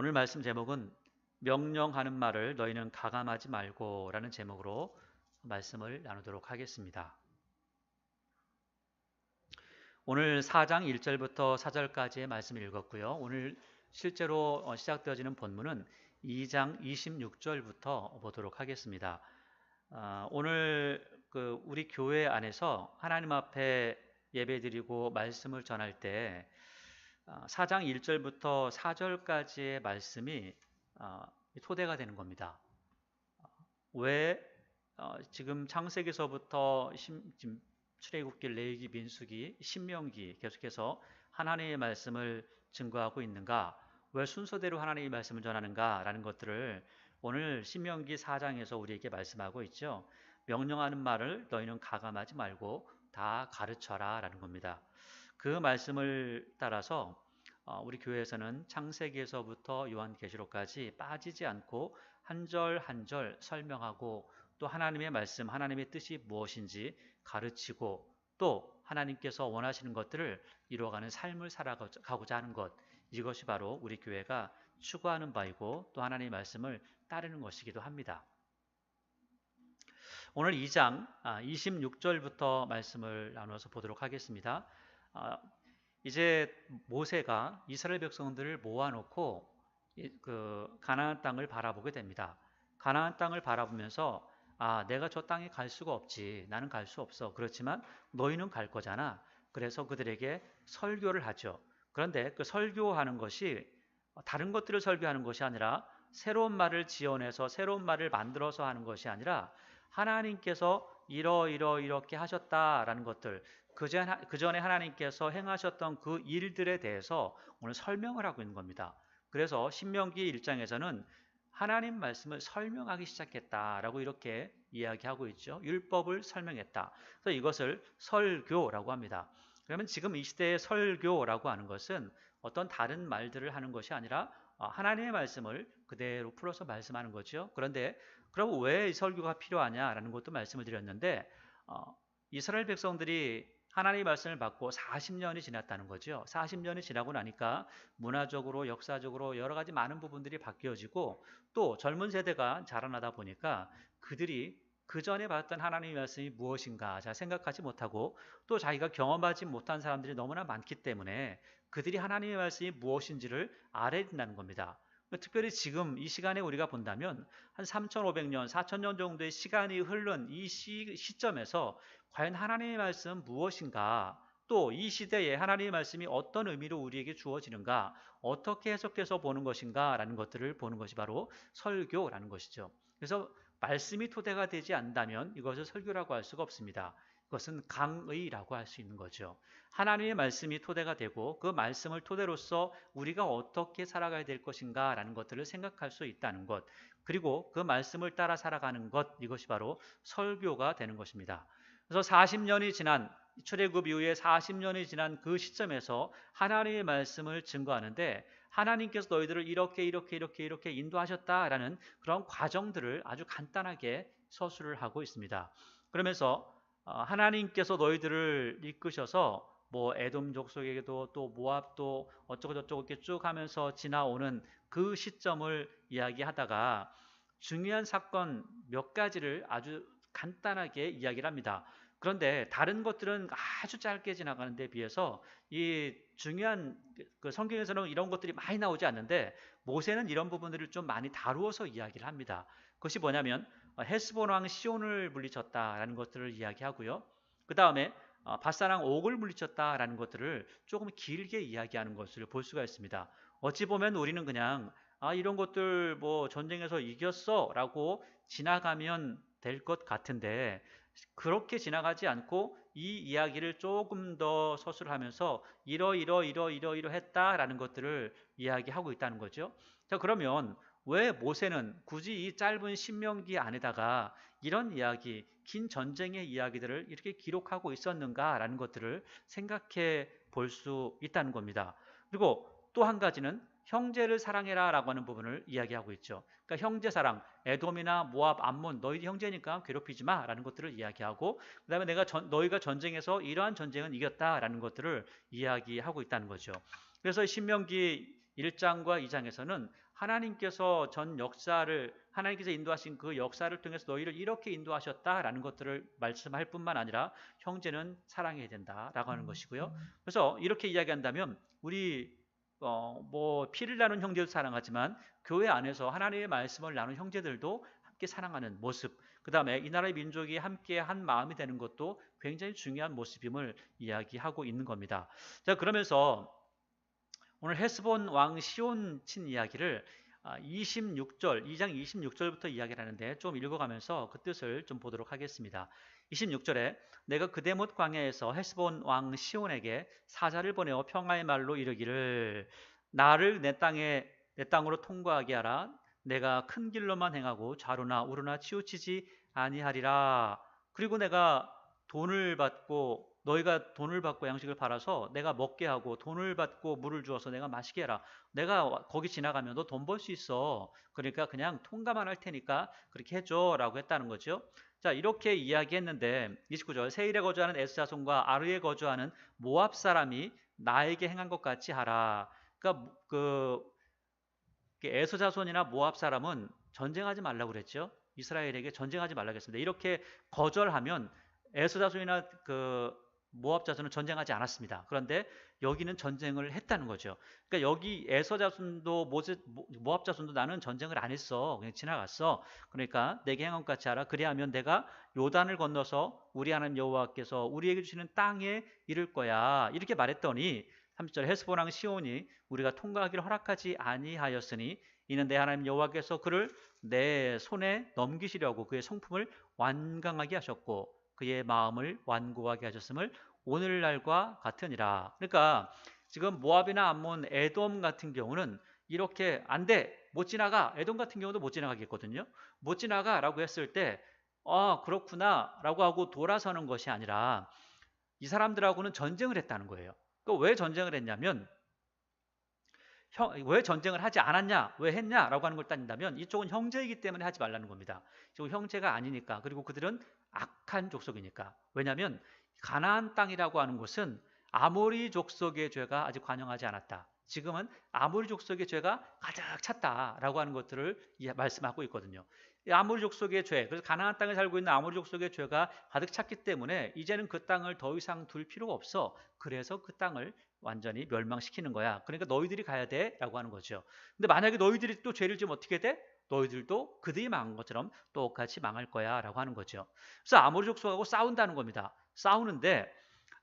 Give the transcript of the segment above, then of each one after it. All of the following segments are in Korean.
오늘 말씀 제목은 명령하는 말을 너희는 가감하지 말고 라는 제목으로 말씀을 나누도록 하겠습니다. 오늘 4장 1절부터 4절까지의 말씀을 읽었고요. 오늘 실제로 시작되어지는 본문은 2장 26절부터 보도록 하겠습니다. 오늘 우리 교회 안에서 하나님 앞에 예배드리고 말씀을 전할 때 4장 1절부터 4절까지의 말씀이 토대가 되는 겁니다. 왜 지금 창세기서부터 지금 출애굽기, 레위기, 민수기, 신명기 계속해서 하나님의 말씀을 증거하고 있는가? 왜 순서대로 하나님의 말씀을 전하는가? 라는 것들을 오늘 신명기 4장에서 우리에게 말씀하고 있죠. 명령하는 말을 너희는 가감하지 말고 다 가르쳐라 라는 겁니다. 그 말씀을 따라서 우리 교회에서는 창세기에서부터 요한계시록까지 빠지지 않고 한 절 한 절 설명하고 또 하나님의 말씀, 하나님의 뜻이 무엇인지 가르치고 또 하나님께서 원하시는 것들을 이루어가는 삶을 살아가고자 하는 것, 이것이 바로 우리 교회가 추구하는 바이고 또 하나님의 말씀을 따르는 것이기도 합니다. 오늘 2장 26절부터 말씀을 나누어서 보도록 하겠습니다. 이제 모세가 이스라엘 백성들을 모아놓고 가나안 땅을 바라보게 됩니다. 가나안 땅을 바라보면서 내가 저 땅에 갈 수가 없지. 나는 갈 수 없어. 그렇지만 너희는 갈 거잖아. 그래서 그들에게 설교를 하죠. 그런데 그 설교하는 것이 다른 것들을 설교하는 것이 아니라 새로운 말을 지어내서 새로운 말을 만들어서 하는 것이 아니라 하나님께서 이렇게 하셨다라는 것들, 그 전에 하나님께서 행하셨던 그 일들에 대해서 오늘 설명을 하고 있는 겁니다. 그래서 신명기 1장에서는 하나님 말씀을 설명하기 시작했다라고 이렇게 이야기하고 있죠. 율법을 설명했다. 그래서 이것을 설교라고 합니다. 그러면 지금 이 시대의 설교라고 하는 것은 어떤 다른 말들을 하는 것이 아니라 하나님의 말씀을 그대로 풀어서 말씀하는 거죠. 그런데 그럼 왜 설교가 필요하냐라는 것도 말씀을 드렸는데 이스라엘 백성들이 하나님의 말씀을 받고 40년이 지났다는 거죠. 40년이 지나고 나니까 문화적으로 역사적으로 여러 가지 많은 부분들이 바뀌어지고 또 젊은 세대가 자라나다 보니까 그들이 그 전에 받았던 하나님의 말씀이 무엇인가 잘 생각하지 못하고 또 자기가 경험하지 못한 사람들이 너무나 많기 때문에 그들이 하나님의 말씀이 무엇인지를 알아야 된다는 겁니다. 특별히 지금 이 시간에 우리가 본다면 한 3,500년, 4,000년 정도의 시간이 흐른 이 시점에서 과연 하나님의 말씀은 무엇인가? 또 이 시대에 하나님의 말씀이 어떤 의미로 우리에게 주어지는가? 어떻게 해석해서 보는 것인가? 라는 것들을 보는 것이 바로 설교라는 것이죠. 그래서 말씀이 토대가 되지 않는다면 이것을 설교라고 할 수가 없습니다. 그것은 강의라고 할 수 있는 거죠. 하나님의 말씀이 토대가 되고 그 말씀을 토대로서 우리가 어떻게 살아가야 될 것인가 라는 것들을 생각할 수 있다는 것, 그리고 그 말씀을 따라 살아가는 것, 이것이 바로 설교가 되는 것입니다. 그래서 40년이 지난 출애굽 이후에 40년이 지난 그 시점에서 하나님의 말씀을 증거하는데 하나님께서 너희들을 이렇게 인도하셨다라는 그런 과정들을 아주 간단하게 서술을 하고 있습니다. 그러면서 하나님께서 너희들을 이끄셔서 뭐 에돔 족속에게도 또 모압도 어쩌고저쩌고 이렇게 쭉 하면서 지나오는 그 시점을 이야기하다가 중요한 사건 몇 가지를 아주 간단하게 이야기를 합니다. 그런데 다른 것들은 아주 짧게 지나가는 데 비해서 이 중요한 그 성경에서는 이런 것들이 많이 나오지 않는데 모세는 이런 부분들을 좀 많이 다루어서 이야기를 합니다. 그것이 뭐냐면 헤스본 왕 시온을 물리쳤다라는 것들을 이야기하고요. 그 다음에 밧사랑 옥을 물리쳤다라는 것들을 조금 길게 이야기하는 것을 볼 수가 있습니다. 어찌 보면 우리는 그냥 이런 것들 뭐 전쟁에서 이겼어라고 지나가면 될 것 같은데 그렇게 지나가지 않고 이 이야기를 조금 더 서술하면서 이러했다라는 것들을 이야기하고 있다는 거죠. 자, 그러면 왜 모세는 굳이 이 짧은 신명기 안에다가 이런 이야기, 긴 전쟁의 이야기들을 이렇게 기록하고 있었는가라는 것들을 생각해 볼 수 있다는 겁니다. 그리고 또 한 가지는 형제를 사랑해라 라고 하는 부분을 이야기하고 있죠. 그러니까 형제 사랑, 에돔이나 모압, 암몬 너희들 형제니까 괴롭히지 마 라는 것들을 이야기하고 그 다음에 너희가 전쟁에서 이러한 전쟁은 이겼다 라는 것들을 이야기하고 있다는 거죠. 그래서 신명기 1장과 2장에서는 하나님께서 전 역사를 하나님께서 인도하신 그 역사를 통해서 너희를 이렇게 인도하셨다라는 것들을 말씀할 뿐만 아니라 형제는 사랑해야 된다라고 하는 것이고요. 그래서 이렇게 이야기한다면 우리 뭐 피를 나눈 형제도 사랑하지만 교회 안에서 하나님의 말씀을 나눈 형제들도 함께 사랑하는 모습, 그 다음에 이 나라의 민족이 함께 한 마음이 되는 것도 굉장히 중요한 모습임을 이야기하고 있는 겁니다. 자, 그러면서 오늘 헤스본 왕 시온 친 이야기를 26절, 2장 26절부터 이야기를 하는데 좀 읽어가면서 그 뜻을 좀 보도록 하겠습니다. 26절에 내가 그대못 광야에서 헤스본 왕 시온에게 사자를 보내어 평화의 말로 이르기를 나를 내 땅으로 통과하게 하라. 내가 큰 길로만 행하고 좌로나 우로나 치우치지 아니하리라. 그리고 내가 돈을 받고 너희가 돈을 받고 양식을 팔아서 내가 먹게 하고 돈을 받고 물을 주어서 내가 마시게 해라. 내가 거기 지나가면 너 돈 벌 수 있어. 그러니까 그냥 통과만 할 테니까 그렇게 해줘 라고 했다는 거죠. 자, 이렇게 이야기했는데 29절 세일에 거주하는 에스자손과 아르에 거주하는 모압 사람이 나에게 행한 것 같이 하라. 그러니까 그 에스자손이나 모압 사람은 전쟁하지 말라고 그랬죠. 이스라엘에게 전쟁하지 말라고 했습니다. 이렇게 거절하면 에스자손이나 그 모압 자손은 전쟁하지 않았습니다. 그런데 여기는 전쟁을 했다는 거죠. 그러니까 여기 에서 자손도 모압 자손도 나는 전쟁을 안 했어. 그냥 지나갔어. 그러니까 내게 행한 것 같이 하라. 그리하면 내가 요단을 건너서 우리 하나님 여호와께서 우리에게 주시는 땅에 이를 거야. 이렇게 말했더니 30절 헤스본 왕 시온이 우리가 통과하기를 허락하지 아니하였으니 이는 내 하나님 여호와께서 그를 내 손에 넘기시려고 그의 성품을 완강하게 하셨고 그의 마음을 완고하게 하셨음을 오늘날과 같으니라. 그러니까 지금 모압이나 암몬, 에돔 같은 경우는 이렇게 안 돼, 못 지나가. 에돔 같은 경우도 못 지나가겠거든요. 못 지나가라고 했을 때 그렇구나라고 하고 돌아서는 것이 아니라 이 사람들하고는 전쟁을 했다는 거예요. 그러니까 왜 전쟁을 했냐면 왜 전쟁을 하지 않았냐, 왜 했냐라고 하는 걸 따진다면 이쪽은 형제이기 때문에 하지 말라는 겁니다. 이쪽은 형제가 아니니까. 그리고 그들은 악한 족속이니까. 왜냐하면 가나안 땅이라고 하는 곳은 아모리 족속의 죄가 아직 관영하지 않았다. 지금은 아모리 족속의 죄가 가득 찼다라고 하는 것들을 말씀하고 있거든요. 이 아모리 족속의 죄, 그래서 가나안 땅에 살고 있는 아모리 족속의 죄가 가득 찼기 때문에 이제는 그 땅을 더 이상 둘 필요가 없어. 그래서 그 땅을 완전히 멸망시키는 거야. 그러니까 너희들이 가야 돼 라고 하는 거죠. 근데 만약에 너희들이 또 죄를 지으면 어떻게 돼? 너희들도 그들이 망한 것처럼 똑같이 망할 거야 라고 하는 거죠. 그래서 아모리 족속하고 싸운다는 겁니다. 싸우는데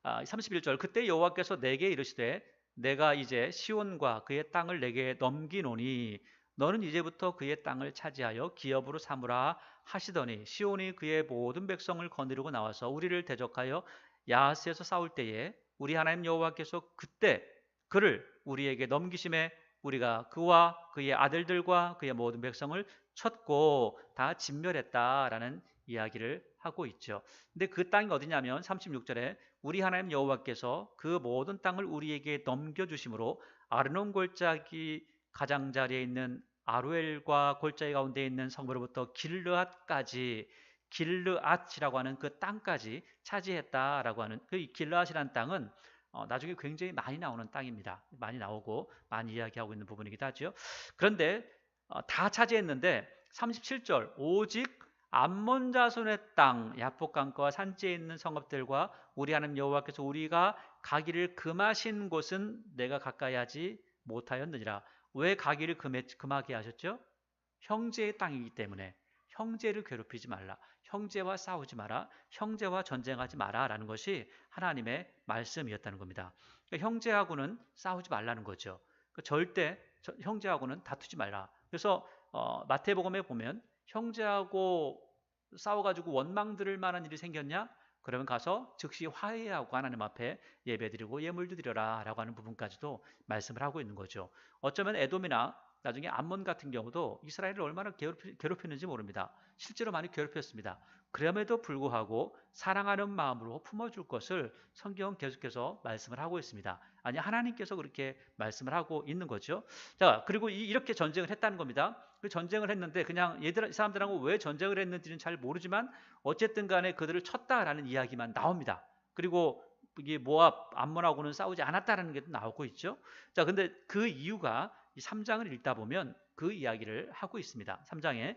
31절 그때 여호와께서 내게 이르시되 내가 이제 시온과 그의 땅을 내게 넘기노니 너는 이제부터 그의 땅을 차지하여 기업으로 삼으라 하시더니 시온이 그의 모든 백성을 거느리고 나와서 우리를 대적하여 야하스에서 싸울 때에 우리 하나님 여호와께서 그때 그를 우리에게 넘기심에 우리가 그와 그의 아들들과 그의 모든 백성을 쳤고 다 진멸했다라는 이야기를 하고 있죠. 근데 그 땅이 어디냐면 36절에 우리 하나님 여호와께서 그 모든 땅을 우리에게 넘겨주심으로 아르논 골짜기 가장자리에 있는 아루엘과 골짜기 가운데 있는 성으로부터 길르앗까지 길르앗이라고 하는 그 땅까지 차지했다라고 하는 그 길르앗이라는 땅은 나중에 굉장히 많이 나오는 땅입니다. 많이 나오고 많이 이야기하고 있는 부분이기도 하죠. 그런데 다 차지했는데 37절 오직 암몬 자손의 땅 야복강가와 산지에 있는 성읍들과 우리 하나님 여호와께서 우리가 가기를 금하신 곳은 내가 가까이 하지 못하였느니라. 왜 가기를 금하게 하셨죠? 형제의 땅이기 때문에 형제를 괴롭히지 말라. 형제와 싸우지 마라. 형제와 전쟁하지 마라 라는 것이 하나님의 말씀이었다는 겁니다. 그러니까 형제하고는 싸우지 말라는 거죠. 그러니까 절대 형제하고는 다투지 말라. 그래서 마태복음에 보면 형제하고 싸워가지고 원망 들을 만한 일이 생겼냐? 그러면 가서 즉시 화해하고 하나님 앞에 예배드리고 예물도 드려라 라고 하는 부분까지도 말씀을 하고 있는 거죠. 어쩌면 에돔이나 나중에 암몬 같은 경우도 이스라엘을 얼마나 괴롭혔는지 모릅니다. 실제로 많이 괴롭혔습니다. 그럼에도 불구하고 사랑하는 마음으로 품어줄 것을 성경은 계속해서 말씀을 하고 있습니다. 아니 하나님께서 그렇게 말씀을 하고 있는 거죠. 자, 그리고 이렇게 전쟁을 했다는 겁니다. 그 전쟁을 했는데 그냥 이 사람들하고 왜 전쟁을 했는지는 잘 모르지만 어쨌든 간에 그들을 쳤다라는 이야기만 나옵니다. 그리고 이게 모압 암몬하고는 싸우지 않았다라는 게 나오고 있죠. 자, 근데 그 이유가 이 3장을 읽다 보면 그 이야기를 하고 있습니다. 3장에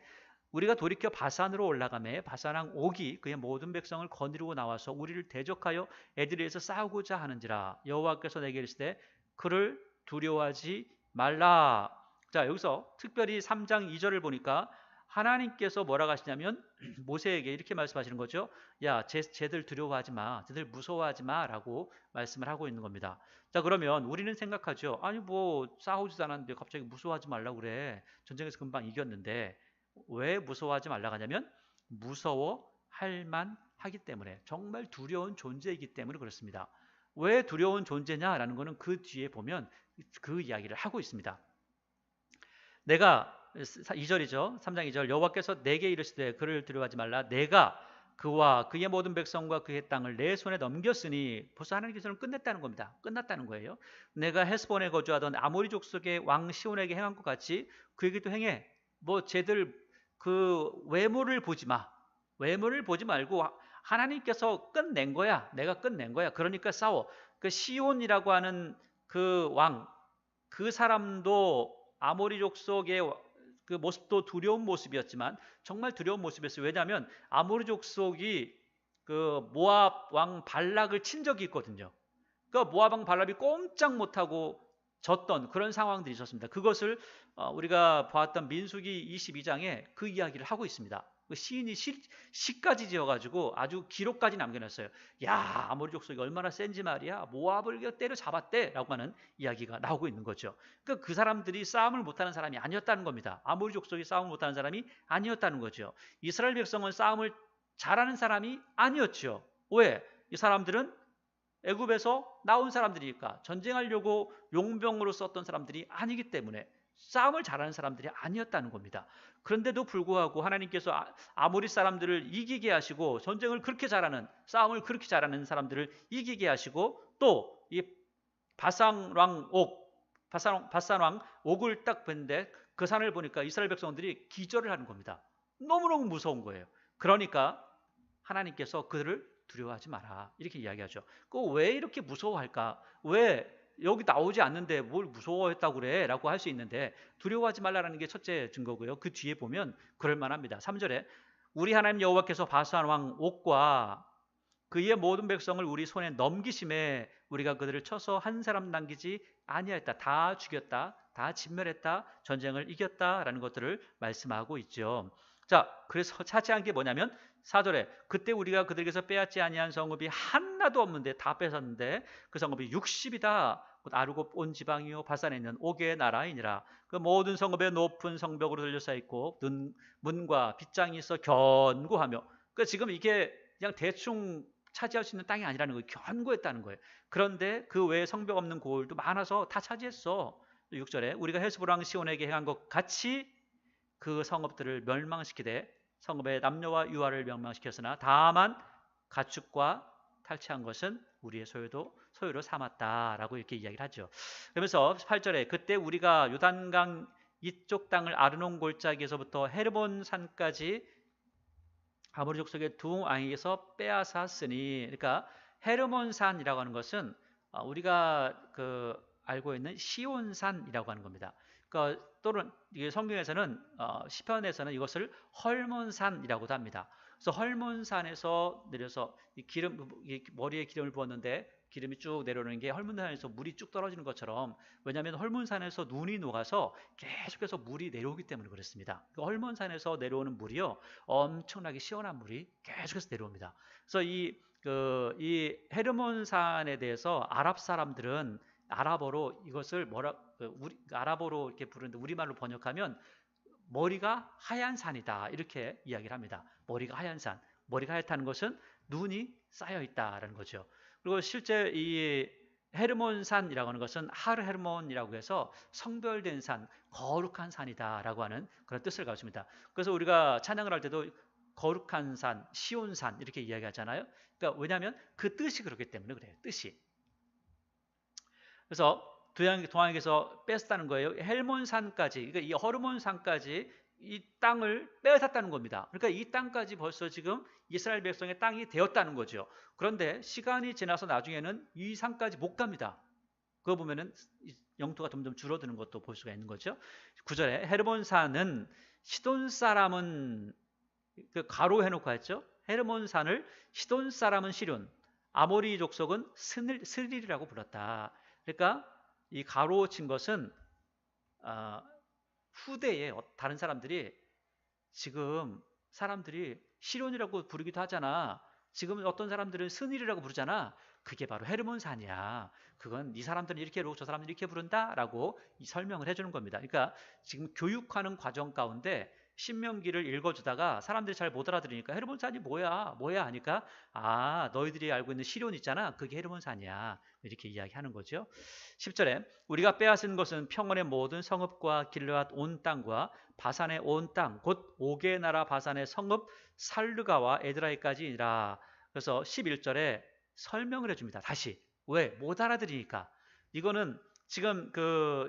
우리가 돌이켜 바산으로 올라가매 바산왕 옥이 그의 모든 백성을 거느리고 나와서 우리를 대적하여 에드레에서 싸우고자 하는지라. 여호와께서 내게 이르시되 그를 두려워하지 말라. 자, 여기서 특별히 3장 2절을 보니까 하나님께서 뭐라고 하시냐면 모세에게 이렇게 말씀하시는 거죠. 야, 쟤들 두려워하지 마. 쟤들 무서워하지 마. 라고 말씀을 하고 있는 겁니다. 자, 그러면 우리는 생각하죠. 아니 뭐 싸우지도 않았는데 갑자기 무서워하지 말라고 그래. 전쟁에서 금방 이겼는데 왜 무서워하지 말라고 하냐면 무서워할 만하기 때문에, 정말 두려운 존재이기 때문에 그렇습니다. 왜 두려운 존재냐라는 것은 그 뒤에 보면 그 이야기를 하고 있습니다. 내가 2절이죠. 3장 2절 여호와께서 내게 이르시되 그를 두려워하지 말라. 내가 그와 그의 모든 백성과 그의 땅을 내 손에 넘겼으니, 벌써 하나님께서는 끝냈다는 겁니다. 끝났다는 거예요. 내가 헤스본에 거주하던 아모리 족속의 왕 시온에게 행한 것 같이 그에게도 행해. 뭐 쟤들 그 외모를 보지 마. 외모를 보지 말고 하나님께서 끝낸 거야. 내가 끝낸 거야. 그러니까 싸워. 그 시온이라고 하는 그 왕, 그 사람도 아모리 족속의 그 모습도 두려운 모습이었지만 정말 두려운 모습이었어요. 왜냐하면 아모리 족속이 그 모압 왕 발락을 친 적이 있거든요. 그 모압 왕 발락이 꼼짝 못하고 졌던 그런 상황들이 있었습니다. 그것을 우리가 보았던 민수기 22장에 그 이야기를 하고 있습니다. 그 시인이 시까지 지어가지고 아주 기록까지 남겨놨어요. 야, 아모리 족속이 얼마나 센지 말이야. 모압을 때려잡았대 라고 하는 이야기가 나오고 있는 거죠. 그러니까 그 사람들이 싸움을 못하는 사람이 아니었다는 겁니다. 아모리 족속이 싸움을 못하는 사람이 아니었다는 거죠. 이스라엘 백성은 싸움을 잘하는 사람이 아니었죠. 왜? 이 사람들은 애굽에서 나온 사람들이니까, 전쟁하려고 용병으로 썼던 사람들이 아니기 때문에 싸움을 잘하는 사람들이 아니었다는 겁니다. 그런데도 불구하고 하나님께서 아모리 사람들을 이기게 하시고, 전쟁을 그렇게 잘하는, 싸움을 그렇게 잘하는 사람들을 이기게 하시고, 또 이 바산왕 옥을 딱 뵀는데 그 산을 보니까 이스라엘 백성들이 기절을 하는 겁니다. 너무너무 무서운 거예요. 그러니까 하나님께서 그들을 두려워하지 마라 이렇게 이야기하죠. 그 왜 이렇게 무서워할까? 왜 여기 나오지 않는데 뭘 무서워했다고 그래? 라고 할 수 있는데, 두려워하지 말라는 게 첫째 증거고요. 그 뒤에 보면 그럴 만합니다. 3절에 우리 하나님 여호와께서 바산 왕 옥과 그의 모든 백성을 우리 손에 넘기심에 우리가 그들을 쳐서 한 사람 남기지 아니하였다. 다 죽였다. 다 진멸했다. 전쟁을 이겼다라는 것들을 말씀하고 있죠. 자, 그래서 차지한 게 뭐냐면 4절에 그때 우리가 그들에게서 빼앗지 아니한 성읍이 하나도 없는데 다 뺏었는데 그 성읍이 60이다. 곧 아르곱 온 지방이요 바산에 있는 옥의 나라이니라. 그 모든 성읍에 높은 성벽으로 들려서 있고 문과 빗장이 있어 견고하며, 그 지금 이게 그냥 대충 차지할 수 있는 땅이 아니라는 거예요. 견고했다는 거예요. 그런데 그 외에 성벽 없는 고을도 많아서 다 차지했어. 6절에 우리가 헤스본 왕 시온에게 행한 것 같이 그 성읍들을 멸망시키되 성읍의 남녀와 유아를 멸망시켰으나 다만 가축과 탈취한 것은 우리의 소유로 삼았다라고 이렇게 이야기를 하죠. 그러면서 8절에 그때 우리가 요단강 이쪽 땅을 아르논 골짜기에서부터 헤르몬 산까지 아모리 족속의 두 왕에게서 빼앗았으니, 그러니까 헤르몬 산이라고 하는 것은 우리가 그 알고 있는 시온산이라고 하는 겁니다. 그러니까 또는 성경에서는 시편에서는 이것을 헐몬산이라고도 합니다. 그래서 헐몬산에서 내려서 머리에 기름을 부었는데 기름이 쭉 내려오는 게 헐몬산에서 물이 쭉 떨어지는 것처럼, 왜냐하면 헐몬산에서 눈이 녹아서 계속해서 물이 내려오기 때문에 그렇습니다. 그 헐몬산에서 내려오는 물이요 엄청나게 시원한 물이 계속해서 내려옵니다. 그래서 이 헤르몬산에 대해서 아랍 사람들은 아랍어로 이것을 아랍어로 이렇게 부르는데 우리말로 번역하면 머리가 하얀 산이다 이렇게 이야기를 합니다. 머리가 하얀 산, 머리가 하얗다는 것은 눈이 쌓여 있다라는 거죠. 그리고 실제 이 헤르몬산이라고 하는 것은 하르 헤르몬이라고 해서 성별된 산, 거룩한 산이다라고 하는 그런 뜻을 가지고 있습니다. 그래서 우리가 찬양을 할 때도 거룩한 산, 시온산 이렇게 이야기하잖아요. 그러니까 왜냐하면 그 뜻이 그렇기 때문에 그래요. 뜻이. 그래서 동양에서 뺐다는 거예요. 헬몬산까지, 그러니까 이 허르몬산까지 이 땅을 빼앗았다는 겁니다. 그러니까 이 땅까지 벌써 지금 이스라엘 백성의 땅이 되었다는 거죠. 그런데 시간이 지나서 나중에는 이 산까지 못 갑니다. 그거 보면은 영토가 점점 줄어드는 것도 볼 수가 있는 거죠. 9절에 헤르몬산은 시돈 사람은 그 가로 해놓고 했죠. 헤르몬산을 시돈 사람은 시륜, 아모리 족속은 스릴이라고 불렀다. 그러니까 이 가로 친 것은 후대에 다른 사람들이 지금 사람들이 시론이라고 부르기도 하잖아. 지금 어떤 사람들은 스닐이라고 부르잖아. 그게 바로 헤르몬산이야. 그건 이 사람들은 이렇게 부르고 저 사람들은 이렇게 부른다라고 설명을 해주는 겁니다. 그러니까 지금 교육하는 과정 가운데 신명기를 읽어주다가 사람들이 잘 못 알아들으니까 헤르몬산이 뭐야 뭐야 하니까 너희들이 알고 있는 시론 있잖아. 그게 헤르몬산이야. 이렇게 이야기하는 거죠. 10절에 우리가 빼앗은 것은 평원의 모든 성읍과 길르앗 온 땅과 바산의 온 땅, 곧 오게 나라 바산의 성읍 살르가와 에드라이까지니라. 그래서 11절에 설명을 해줍니다. 다시 왜? 못 알아들으니까. 이거는 지금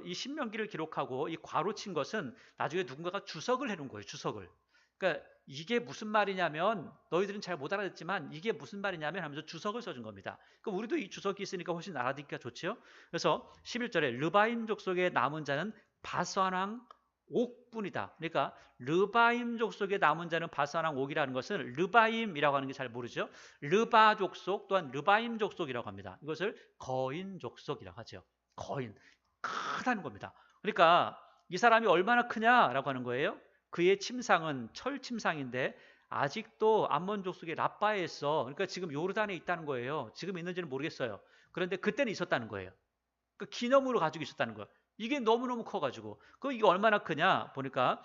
이 신명기를 기록하고 이 괄호 친 것은 나중에 누군가가 주석을 해놓은 거예요. 주석을. 그러니까 이게 무슨 말이냐면 너희들은 잘 못 알아듣지만 이게 무슨 말이냐면 하면서 주석을 써준 겁니다. 그러니까 우리도 이 주석이 있으니까 훨씬 알아듣기가 좋죠. 그래서 11절에 르바임 족속의 남은 자는 바산 왕 옥뿐이다. 그러니까 르바임 족속의 남은 자는 바산 왕 옥이라는 것은 르바임이라고 하는 게 잘 모르죠. 르바 족속 또한 르바임 족속이라고 합니다. 이것을 거인 족속이라고 하죠. 거인. 크다는 겁니다. 그러니까 이 사람이 얼마나 크냐라고 하는 거예요. 그의 침상은 철 침상인데 아직도 암몬 족속의 라빠에 있어. 그러니까 지금 요르단에 있다는 거예요. 지금 있는지는 모르겠어요. 그런데 그때는 있었다는 거예요. 그 기념으로 가지고 있었다는 거예요. 이게 너무너무 커가지고. 이게 얼마나 크냐 보니까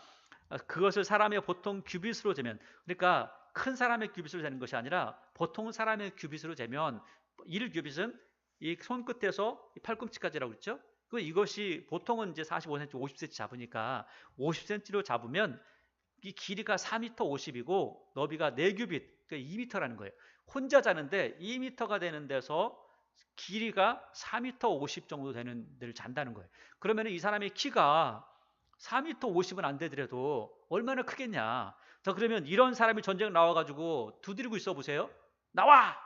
그것을 사람의 보통 규빗으로 재면, 그러니까 큰 사람의 규빗으로 재는 것이 아니라 보통 사람의 규빗으로 재면 1규빗은 이 손끝에서 팔꿈치까지라고 그랬죠. 이것이 보통은 이제 45cm, 50cm 잡으니까 50cm로 잡으면 이 길이가 4m 50이고 너비가 4규빗, 그러니까 2m라는 거예요. 혼자 자는데 2m가 되는 데서 길이가 4m 50 정도 되는 데를 잔다는 거예요. 그러면 이 사람의 키가 4m 50은 안 되더라도 얼마나 크겠냐. 자, 그러면 이런 사람이 전쟁 나와가지고 두드리고 있어 보세요. 나와!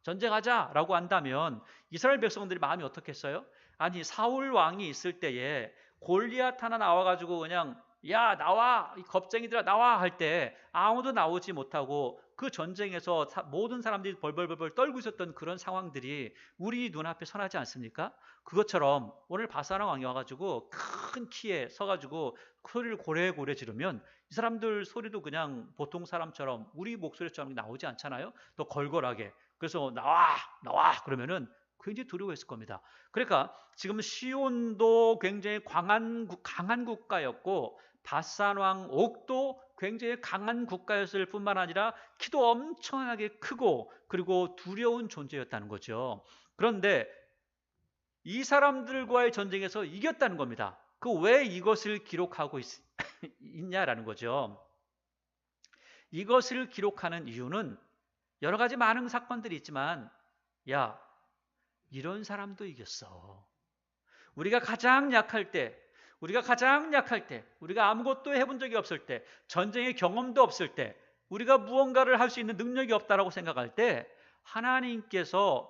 전쟁하자! 라고 한다면 이스라엘 백성들이 마음이 어떻겠어요? 아니, 사울 왕이 있을 때에 골리앗 하나 나와가지고 그냥 야 나와! 이 겁쟁이들아 나와! 할 때 아무도 나오지 못하고 그 전쟁에서 모든 사람들이 벌벌벌 떨고 있었던 그런 상황들이 우리 눈앞에 선하지 않습니까? 그것처럼 오늘 바사랑 왕이 와가지고 큰 키에 서가지고 소리를 고래고래 지르면 이 사람들 소리도 그냥 보통 사람처럼 우리 목소리처럼 나오지 않잖아요. 또 걸걸하게. 그래서 나와! 나와! 그러면은 굉장히 두려워했을 겁니다. 그러니까 지금 시온도 굉장히 강한 국가였고 바산 왕 옥도 굉장히 강한 국가였을 뿐만 아니라 키도 엄청나게 크고 그리고 두려운 존재였다는 거죠. 그런데 이 사람들과의 전쟁에서 이겼다는 겁니다. 왜 이것을 기록하고 있냐라는 거죠. 이것을 기록하는 이유는 여러 가지 많은 사건들이 있지만 야, 이런 사람도 이겼어. 우리가 가장 약할 때, 우리가 아무것도 해본 적이 없을 때, 전쟁의 경험도 없을 때, 우리가 무언가를 할 수 있는 능력이 없다라고 생각할 때 하나님께서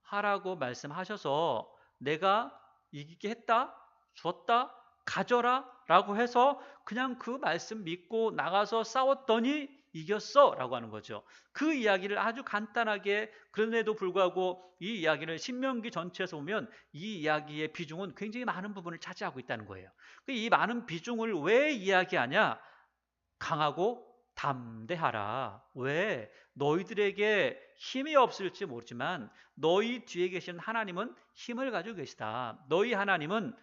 하라고 말씀하셔서 내가 이기게 했다, 줬다, 가져라 라고 해서 그냥 그 말씀 믿고 나가서 싸웠더니 이겼어 라고 하는 거죠. 그 이야기를 아주 간단하게, 그런데도 불구하고 이 이야기를 신명기 전체에서 보면 이 이야기의 비중은 굉장히 많은 부분을 차지하고 있다는 거예요. 이 많은 비중을 왜 이야기하냐? 강하고 담대하라. 왜? 너희들에게 힘이 없을지 모르지만 너희 뒤에 계신 하나님은 힘을 가지고 계시다. 너희 하나님은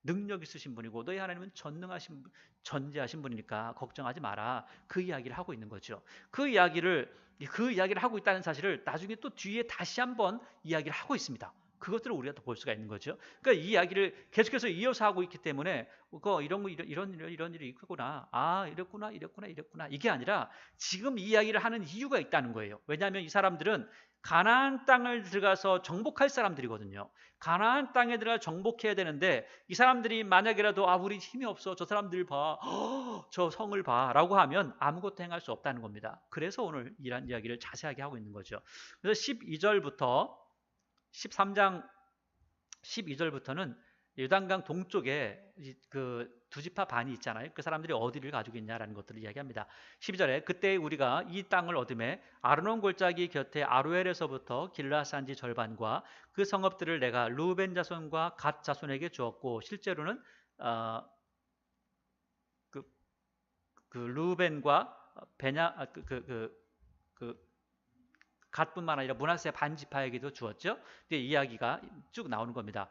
능력 있으신 분이고 너희 하나님은 전지하신 분이니까 걱정하지 마라. 그 이야기를 하고 있는 거죠. 그 이야기를 하고 있다는 사실을 나중에 또 뒤에 다시 한번 이야기를 하고 있습니다. 그것들을 우리가 또 볼 수가 있는 거죠. 그러니까 이 이야기를 계속해서 이어서 하고 있기 때문에 이런 일이 있구나. 이랬구나. 이게 아니라 지금 이 이야기를 하는 이유가 있다는 거예요. 왜냐하면 이 사람들은 가나안 땅을 들어가서 정복할 사람들이거든요. 가나안 땅에 들어가 정복해야 되는데 이 사람들이 만약이라도 우리 힘이 없어. 저 사람들 봐. 저 성을 봐. 라고 하면 아무것도 행할 수 없다는 겁니다. 그래서 오늘 이런 이야기를 자세하게 하고 있는 거죠. 그래서 12절부터 13장 12절부터는 요단강 동쪽에 그 두 지파 반이 있잖아요. 그 사람들이 어디를 가지고 있냐라는 것들을 이야기합니다. 12절에 그때 우리가 이 땅을 얻음에 아르논 골짜기 곁에 아로엘에서부터 길라산지 절반과 그 성읍들을 내가 루벤 자손과 갓 자손에게 주었고, 실제로는 어, 그, 그 루벤과 베냐 그 갓뿐만 아니라 므낫세 반지파에게도 주었죠. 이제 이야기가 쭉 나오는 겁니다.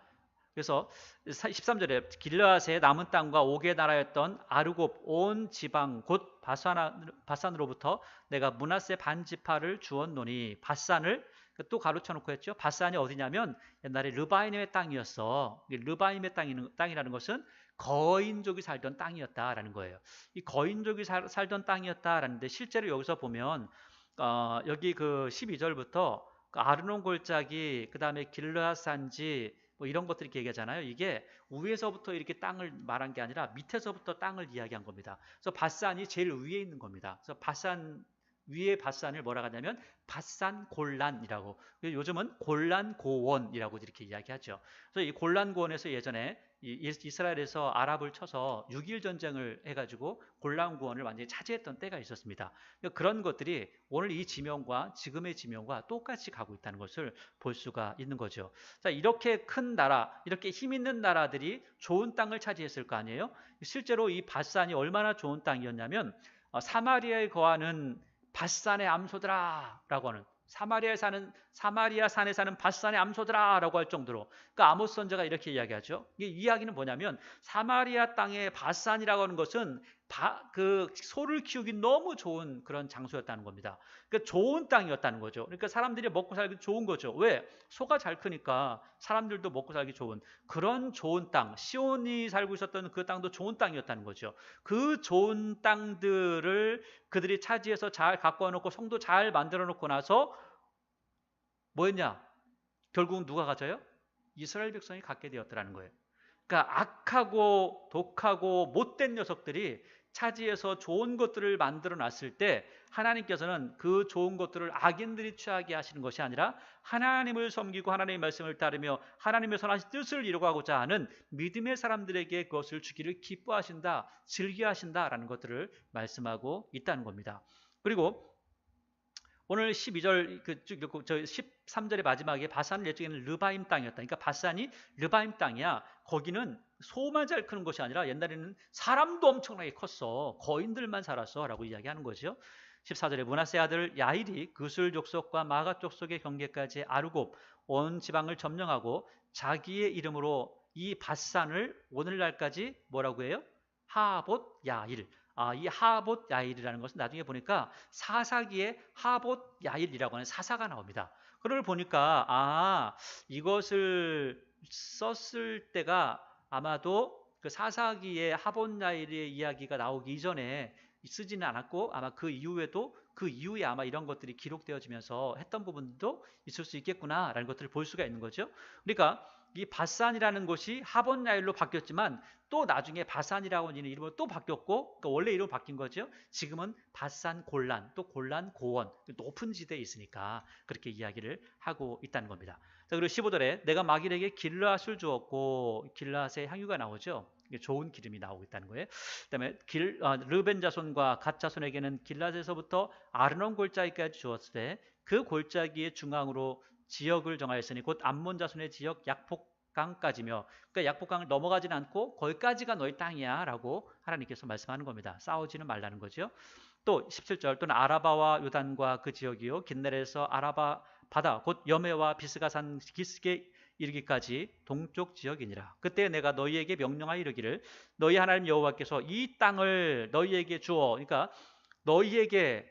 그래서 13절에 길르앗의 남은 땅과 옥의 나라였던 아르곱 온 지방 곧 바산으로부터 내가 므낫세 반지파를 주었노니, 바산을 또 가로쳐 놓고 했죠. 바산이 어디냐면 옛날에 르바임의 땅이었어. 르바임의 땅이라는 것은 거인족이 살던 땅이었다라는 거예요. 이 거인족이 살던 땅이었다라는데, 실제로 여기서 보면 여기 그 12절부터 그 아르논 골짜기, 그 다음에 길르앗 산지, 뭐 이런 것들이 얘기하잖아요. 이게 위에서부터 이렇게 땅을 말한 게 아니라 밑에서부터 땅을 이야기한 겁니다. 그래서 바산이 제일 위에 있는 겁니다. 그래서 바산 위에 바산을 뭐라 하냐면 바산 골란이라고, 요즘은 골란 고원이라고 이렇게 이야기하죠. 그래서 이 골란 고원에서 예전에 이스라엘에서 아랍을 쳐서 6.1 전쟁을 해가지고 골란 고원을 완전히 차지했던 때가 있었습니다. 그런 것들이 오늘 이 지명과 지금의 지명과 똑같이 가고 있다는 것을 볼 수가 있는 거죠. 자, 이렇게 큰 나라, 이렇게 힘 있는 나라들이 좋은 땅을 차지했을 거 아니에요? 실제로 이 바산이 얼마나 좋은 땅이었냐면 사마리아에 거하는 바산의 암소들아 라고 하는, 사마리아 산에 사는 바산의 암소들아 라고 할 정도로, 그러니까 아모스 선지자가 이렇게 이야기하죠. 이 이야기는 뭐냐면 사마리아 땅의 바산이라고 하는 것은 그 소를 키우기 너무 좋은 그런 장소였다는 겁니다. 그러니까 좋은 땅이었다는 거죠. 그러니까 사람들이 먹고 살기 좋은 거죠. 왜? 소가 잘 크니까 사람들도 먹고 살기 좋은 그런 좋은 땅, 시온이 살고 있었던 그 땅도 좋은 땅이었다는 거죠. 그 좋은 땅들을 그들이 차지해서 잘 가꿔 놓고 성도 잘 만들어 놓고 나서 뭐였냐? 결국 누가 가져요? 이스라엘 백성이 갖게 되었더라는 거예요. 그러니까 악하고 독하고 못된 녀석들이 차지해서 좋은 것들을 만들어 놨을 때, 하나님께서는 그 좋은 것들을 악인들이 취하게 하시는 것이 아니라 하나님을 섬기고 하나님의 말씀을 따르며 하나님의 선하신 뜻을 이루고자 하는 믿음의 사람들에게 그것을 주기를 기뻐하신다, 즐겨하신다라는 것들을 말씀하고 있다는 겁니다. 그리고 오늘 12절 쭉 읽고 저 13절의 마지막에 바산을 예측에는 르바임 땅이었다. 그러니까 바산이 르바임 땅이야. 거기는 소만 잘 크는 것이 아니라 옛날에는 사람도 엄청나게 컸어. 거인들만 살았어 라고 이야기하는 거죠. 14절에 므낫세 아들 야일이 그술 족속과 마가 족속의 경계까지 아르곱 온 지방을 점령하고 자기의 이름으로 이 바산을 오늘날까지 뭐라고 해요? 하봇 야일. 이 하봇 야일이라는 것은 나중에 보니까 사사기에 하봇 야일이라고 하는 사사가 나옵니다. 그걸 보니까 이것을 썼을 때가 아마도 그 사사기에 하봇 야일의 이야기가 나오기 이전에 쓰지는 않았고, 아마 그 이후에도 그 이후에 아마 이런 것들이 기록되어지면서 했던 부분도 있을 수 있겠구나라는 것들을 볼 수가 있는 거죠. 그러니까 이 바산이라는 곳이 하봇 야일로 바뀌었지만 또 나중에 바산이라고 하는 이름으로 또 바뀌었고, 그러니까 원래 이름 바뀐 거죠. 지금은 바산 골란, 또 골란 고원, 높은 지대에 있으니까 그렇게 이야기를 하고 있다는 겁니다. 자, 그리고 15절에 내가 마길에게 길르앗을 주었고, 길르앗의 향유가 나오죠. 좋은 기름이 나오고 있다는 거예요. 그다음에 르벤 자손과 갓 자손에게는 길르앗에서부터 아르논 골짜기까지 주었을 때 그 골짜기의 중앙으로 지역을 정하였으니 곧 암몬 자손의 지역 약폭강까지며, 그러니까 약폭강을 넘어가지는 않고 거기까지가 너희 땅이야 라고 하나님께서 말씀하는 겁니다. 싸우지는 말라는 거죠. 또 17절 또는 아라바와 요단과 그 지역이요 긴네렛에서 아라바 바다 곧 여메와 비스가산 기슭에 이르기까지 동쪽 지역이니라. 그때 내가 너희에게 명령하여 이르기를 너희 하나님 여호와께서 이 땅을 너희에게 주어, 그러니까 너희에게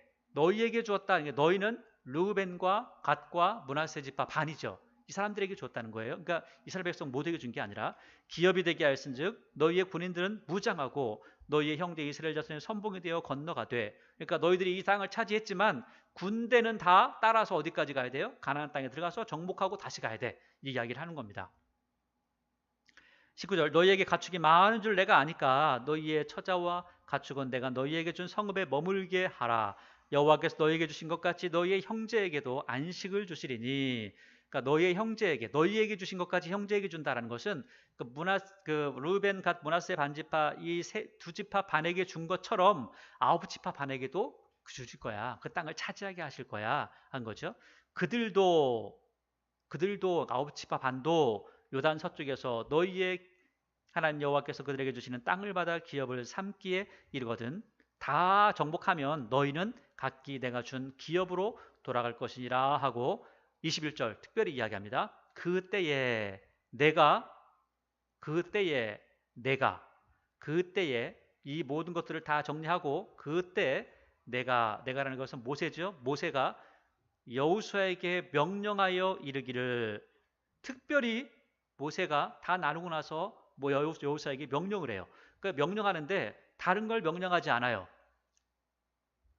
주었다. 그러니까 너희는 르우벤과 갓과 므낫세 지파 반이죠. 이 사람들에게 줬다는 거예요. 그러니까 이스라엘 백성 모두에게 준 게 아니라 기업이 되게 하였은즉 너희의 군인들은 무장하고 너희의 형제 이스라엘 자손의 선봉이 되어 건너가되, 그러니까 너희들이 이 땅을 차지했지만 군대는 다 따라서 어디까지 가야 돼요? 가나안 땅에 들어가서 정복하고 다시 가야 돼. 이 이야기를 하는 겁니다. 19절 너희에게 가축이 많은 줄 내가 아니까 너희의 처자와 가축은 내가 너희에게 준 성읍에 머물게 하라. 여호와께서 너희에게 주신 것 같이 너희의 형제에게도 안식을 주시리니. 그러니까 그러니까 너희의 형제에게, 너희에게 주신 것까지 형제에게 준다라는 것은 그 루벤, 갓, 므낫세 반지파 이 두 지파 반에게 준 것처럼 9지파 반에게도 주실 거야. 그 땅을 차지하게 하실 거야 한 거죠. 그들도 9지파 반도 요단 서쪽에서 너희의 하나님 여호와께서 그들에게 주시는 땅을 받아 기업을 삼기에 이르거든 다 정복하면 너희는 각기 내가 준 기업으로 돌아갈 것이니라 하고 21절 특별히 이야기합니다. 그때에 이 모든 것들을 다 정리하고 그때 내가라는 것은 모세죠. 모세가 여호수아에게 명령하여 이르기를 특별히 모세가 다 나누고 나서 여호수아에게 명령을 해요. 그러니까 명령하는데 다른 걸 명령하지 않아요.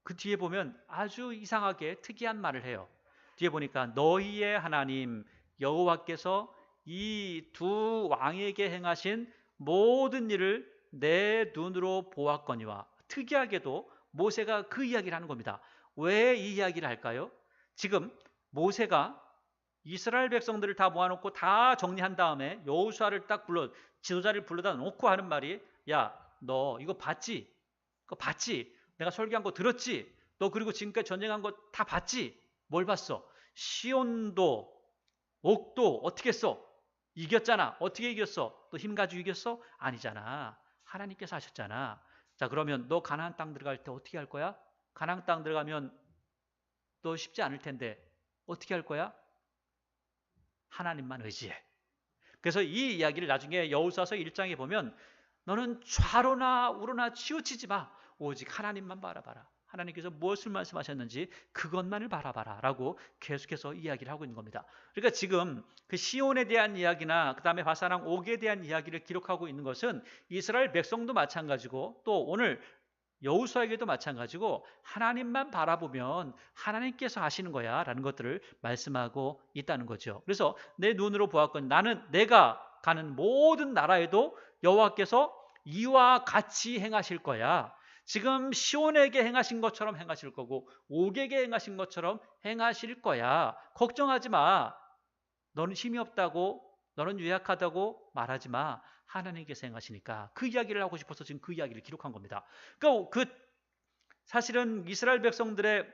그 뒤에 보면 아주 이상하게 특이한 말을 해요. 뒤에 보니까 너희의 하나님 여호와께서 이 두 왕에게 행하신 모든 일을 내 눈으로 보았거니와 특이하게도 모세가 그 이야기를 하는 겁니다. 왜 이 이야기를 할까요? 지금 모세가 이스라엘 백성들을 다 모아놓고 다 정리한 다음에 여호수아를 딱 지도자를 불러다 놓고 하는 말이 야, 너 이거 봤지? 그거 봤지? 내가 설교한 거 들었지? 너 그리고 지금까지 전쟁한 거 다 봤지? 뭘 봤어? 시온도 옥도 어떻게 했어? 이겼잖아. 어떻게 이겼어? 또 힘 가지고 이겼어? 아니잖아. 하나님께서 하셨잖아. 자, 그러면 너 가나안 땅 들어갈 때 어떻게 할 거야? 가나안 땅 들어가면 너 쉽지 않을 텐데 어떻게 할 거야? 하나님만 의지해. 그래서 이 이야기를 나중에 여호수아서 1장에 보면 너는 좌로나 우로나 치우치지 마. 오직 하나님만 바라봐라. 하나님께서 무엇을 말씀하셨는지 그것만을 바라봐라 라고 계속해서 이야기를 하고 있는 겁니다. 그러니까 지금 그 시온에 대한 이야기나 그 다음에 바사랑 옥에 대한 이야기를 기록하고 있는 것은 이스라엘 백성도 마찬가지고 또 오늘 여호수아에게도 마찬가지고 하나님만 바라보면 하나님께서 하시는 거야 라는 것들을 말씀하고 있다는 거죠. 그래서 내 눈으로 보았거니 나는 내가 가는 모든 나라에도 여호와께서 이와 같이 행하실 거야. 지금 시온에게 행하신 것처럼 행하실 거고 옥에게 행하신 것처럼 행하실 거야. 걱정하지 마. 너는 힘이 없다고 너는 유약하다고 말하지 마. 하나님께서 행하시니까 그 이야기를 하고 싶어서 지금 그 이야기를 기록한 겁니다. 그러니까 사실은 이스라엘 백성들의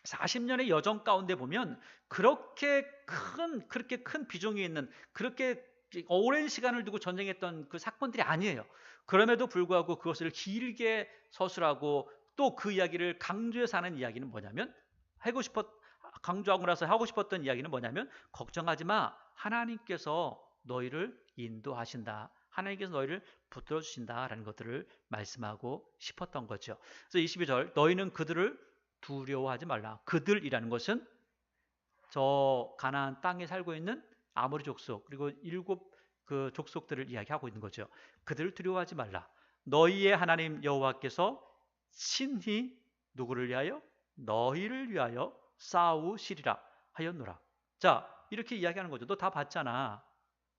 40년의 여정 가운데 보면 그렇게 큰 비중이 있는 그렇게 오랜 시간을 두고 전쟁했던 그 사건들이 아니에요. 그럼에도 불구하고 그것을 길게 서술하고 또 그 이야기를 강조해서 하는 이야기는 뭐냐면 강조하고 나서 하고 싶었던 이야기는 뭐냐면 걱정하지 마. 하나님께서 너희를 인도하신다. 하나님께서 너희를 붙들어 주신다라는 것들을 말씀하고 싶었던 거죠. 그래서 22절 너희는 그들을 두려워하지 말라. 그들이라는 것은 저 가나안 땅에 살고 있는 아모리 족속 그리고 7 그 족속들을 이야기하고 있는 거죠. 그들을 두려워하지 말라. 너희의 하나님 여호와께서 친히 누구를 위하여? 너희를 위하여 싸우시리라 하였노라. 자, 이렇게 이야기하는 거죠. 너 다 봤잖아.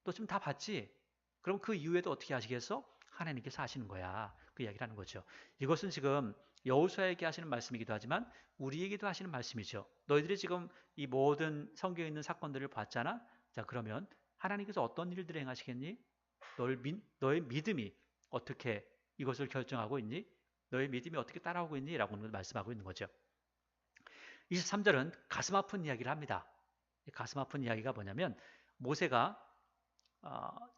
너 지금 다 봤지? 그럼 그 이후에도 어떻게 하시겠어? 하나님께서 하시는 거야. 그 이야기를 하는 거죠. 이것은 지금 여호수아에게 하시는 말씀이기도 하지만 우리에게도 하시는 말씀이죠. 너희들이 지금 이 모든 성경에 있는 사건들을 봤잖아. 자, 그러면 하나님께서 어떤 일들을 행하시겠니? 너의 믿음이 어떻게 이것을 결정하고 있니? 너의 믿음이 어떻게 따라오고 있니? 라고 말씀하고 있는 거죠. 23절은 가슴 아픈 이야기를 합니다. 가슴 아픈 이야기가 뭐냐면 모세가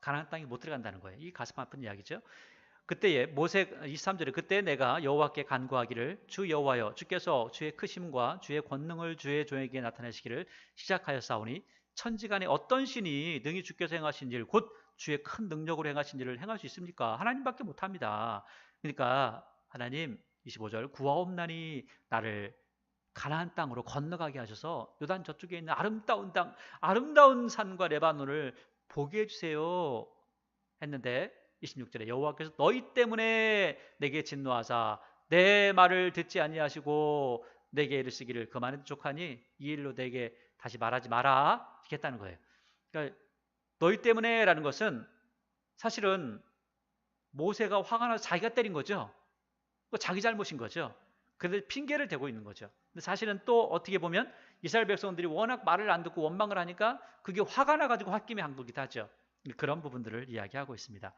가나안 땅에 못 들어간다는 거예요. 이 가슴 아픈 이야기죠. 그때에 23절에 그때 내가 여호와께 간구하기를 주 여호와여 주께서 주의 크심과 주의 권능을 주의 종에게 나타내시기를 시작하였사오니 천지간에 어떤 신이 능히 주께서 행하신 일 곧 주의 큰 능력으로 행하신 일을 행할 수 있습니까? 하나님밖에 못합니다. 그러니까 하나님 25절 구하옵나니 나를 가나안 땅으로 건너가게 하셔서 요단 저쪽에 있는 아름다운 땅 아름다운 산과 레바논을 보게 해주세요 했는데 26절에 여호와께서 너희 때문에 내게 진노하사 내 말을 듣지 아니하시고 내게 이르시기를 그만해도 족하니 이 일로 내게 다시 말하지 마라 이렇게 했다는 거예요. 그러니까 너희 때문에 라는 것은 사실은 모세가 화가 나서 자기가 때린 거죠. 자기 잘못인 거죠. 그들 핑계를 대고 있는 거죠. 근데 사실은 또 어떻게 보면 이스라엘 백성들이 워낙 말을 안 듣고 원망을 하니까 그게 화가 나가지고 홧김에 한 거기도 하죠. 그런 부분들을 이야기하고 있습니다.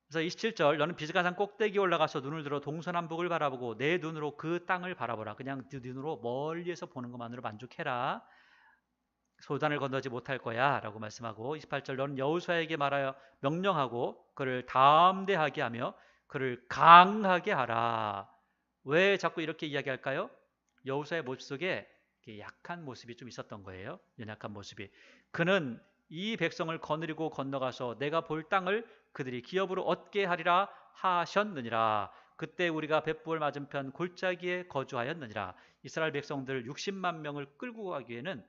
그래서 27절 너는 비스가산 꼭대기에 올라가서 눈을 들어 동서남북을 바라보고 내 눈으로 그 땅을 바라보라. 그냥 네 눈으로 멀리에서 보는 것만으로 만족해라. 소단을 건너지 못할 거야 라고 말씀하고 28절 너는 여호수아에게 말하여 명령하고 그를 담대하게 하며 그를 강하게 하라. 왜 자꾸 이렇게 이야기할까요? 여호수아의 모습 속에 약한 모습이 좀 있었던 거예요. 연약한 모습이. 그는 이 백성을 거느리고 건너가서 내가 볼 땅을 그들이 기업으로 얻게 하리라 하셨느니라. 그때 우리가 벳부엘 맞은편 골짜기에 거주하였느니라. 이스라엘 백성들 60만 명을 끌고 가기에는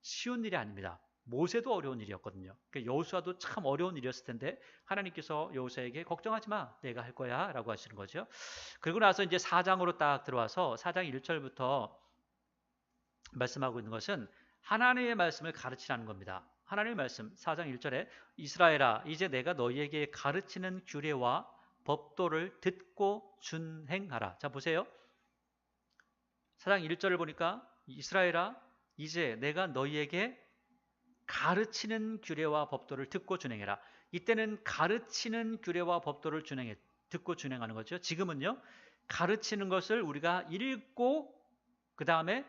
쉬운 일이 아닙니다. 모세도 어려운 일이었거든요. 그러니까 여호수아도 참 어려운 일이었을 텐데 하나님께서 여호수아에게 걱정하지 마, 내가 할 거야 라고 하시는 거죠. 그리고 나서 이제 4장으로 딱 들어와서 4장 1절부터 말씀하고 있는 것은 하나님의 말씀을 가르치라는 겁니다. 하나님의 말씀 4장 1절에 이스라엘아 이제 내가 너희에게 가르치는 규례와 법도를 듣고 준행하라. 자 보세요. 4장 1절을 보니까 이스라엘아 이제 내가 너희에게 가르치는 규례와 법도를 듣고 준행해라. 이때는 가르치는 규례와 법도를 듣고 준행하는 거죠. 지금은요. 가르치는 것을 우리가 읽고 그 다음에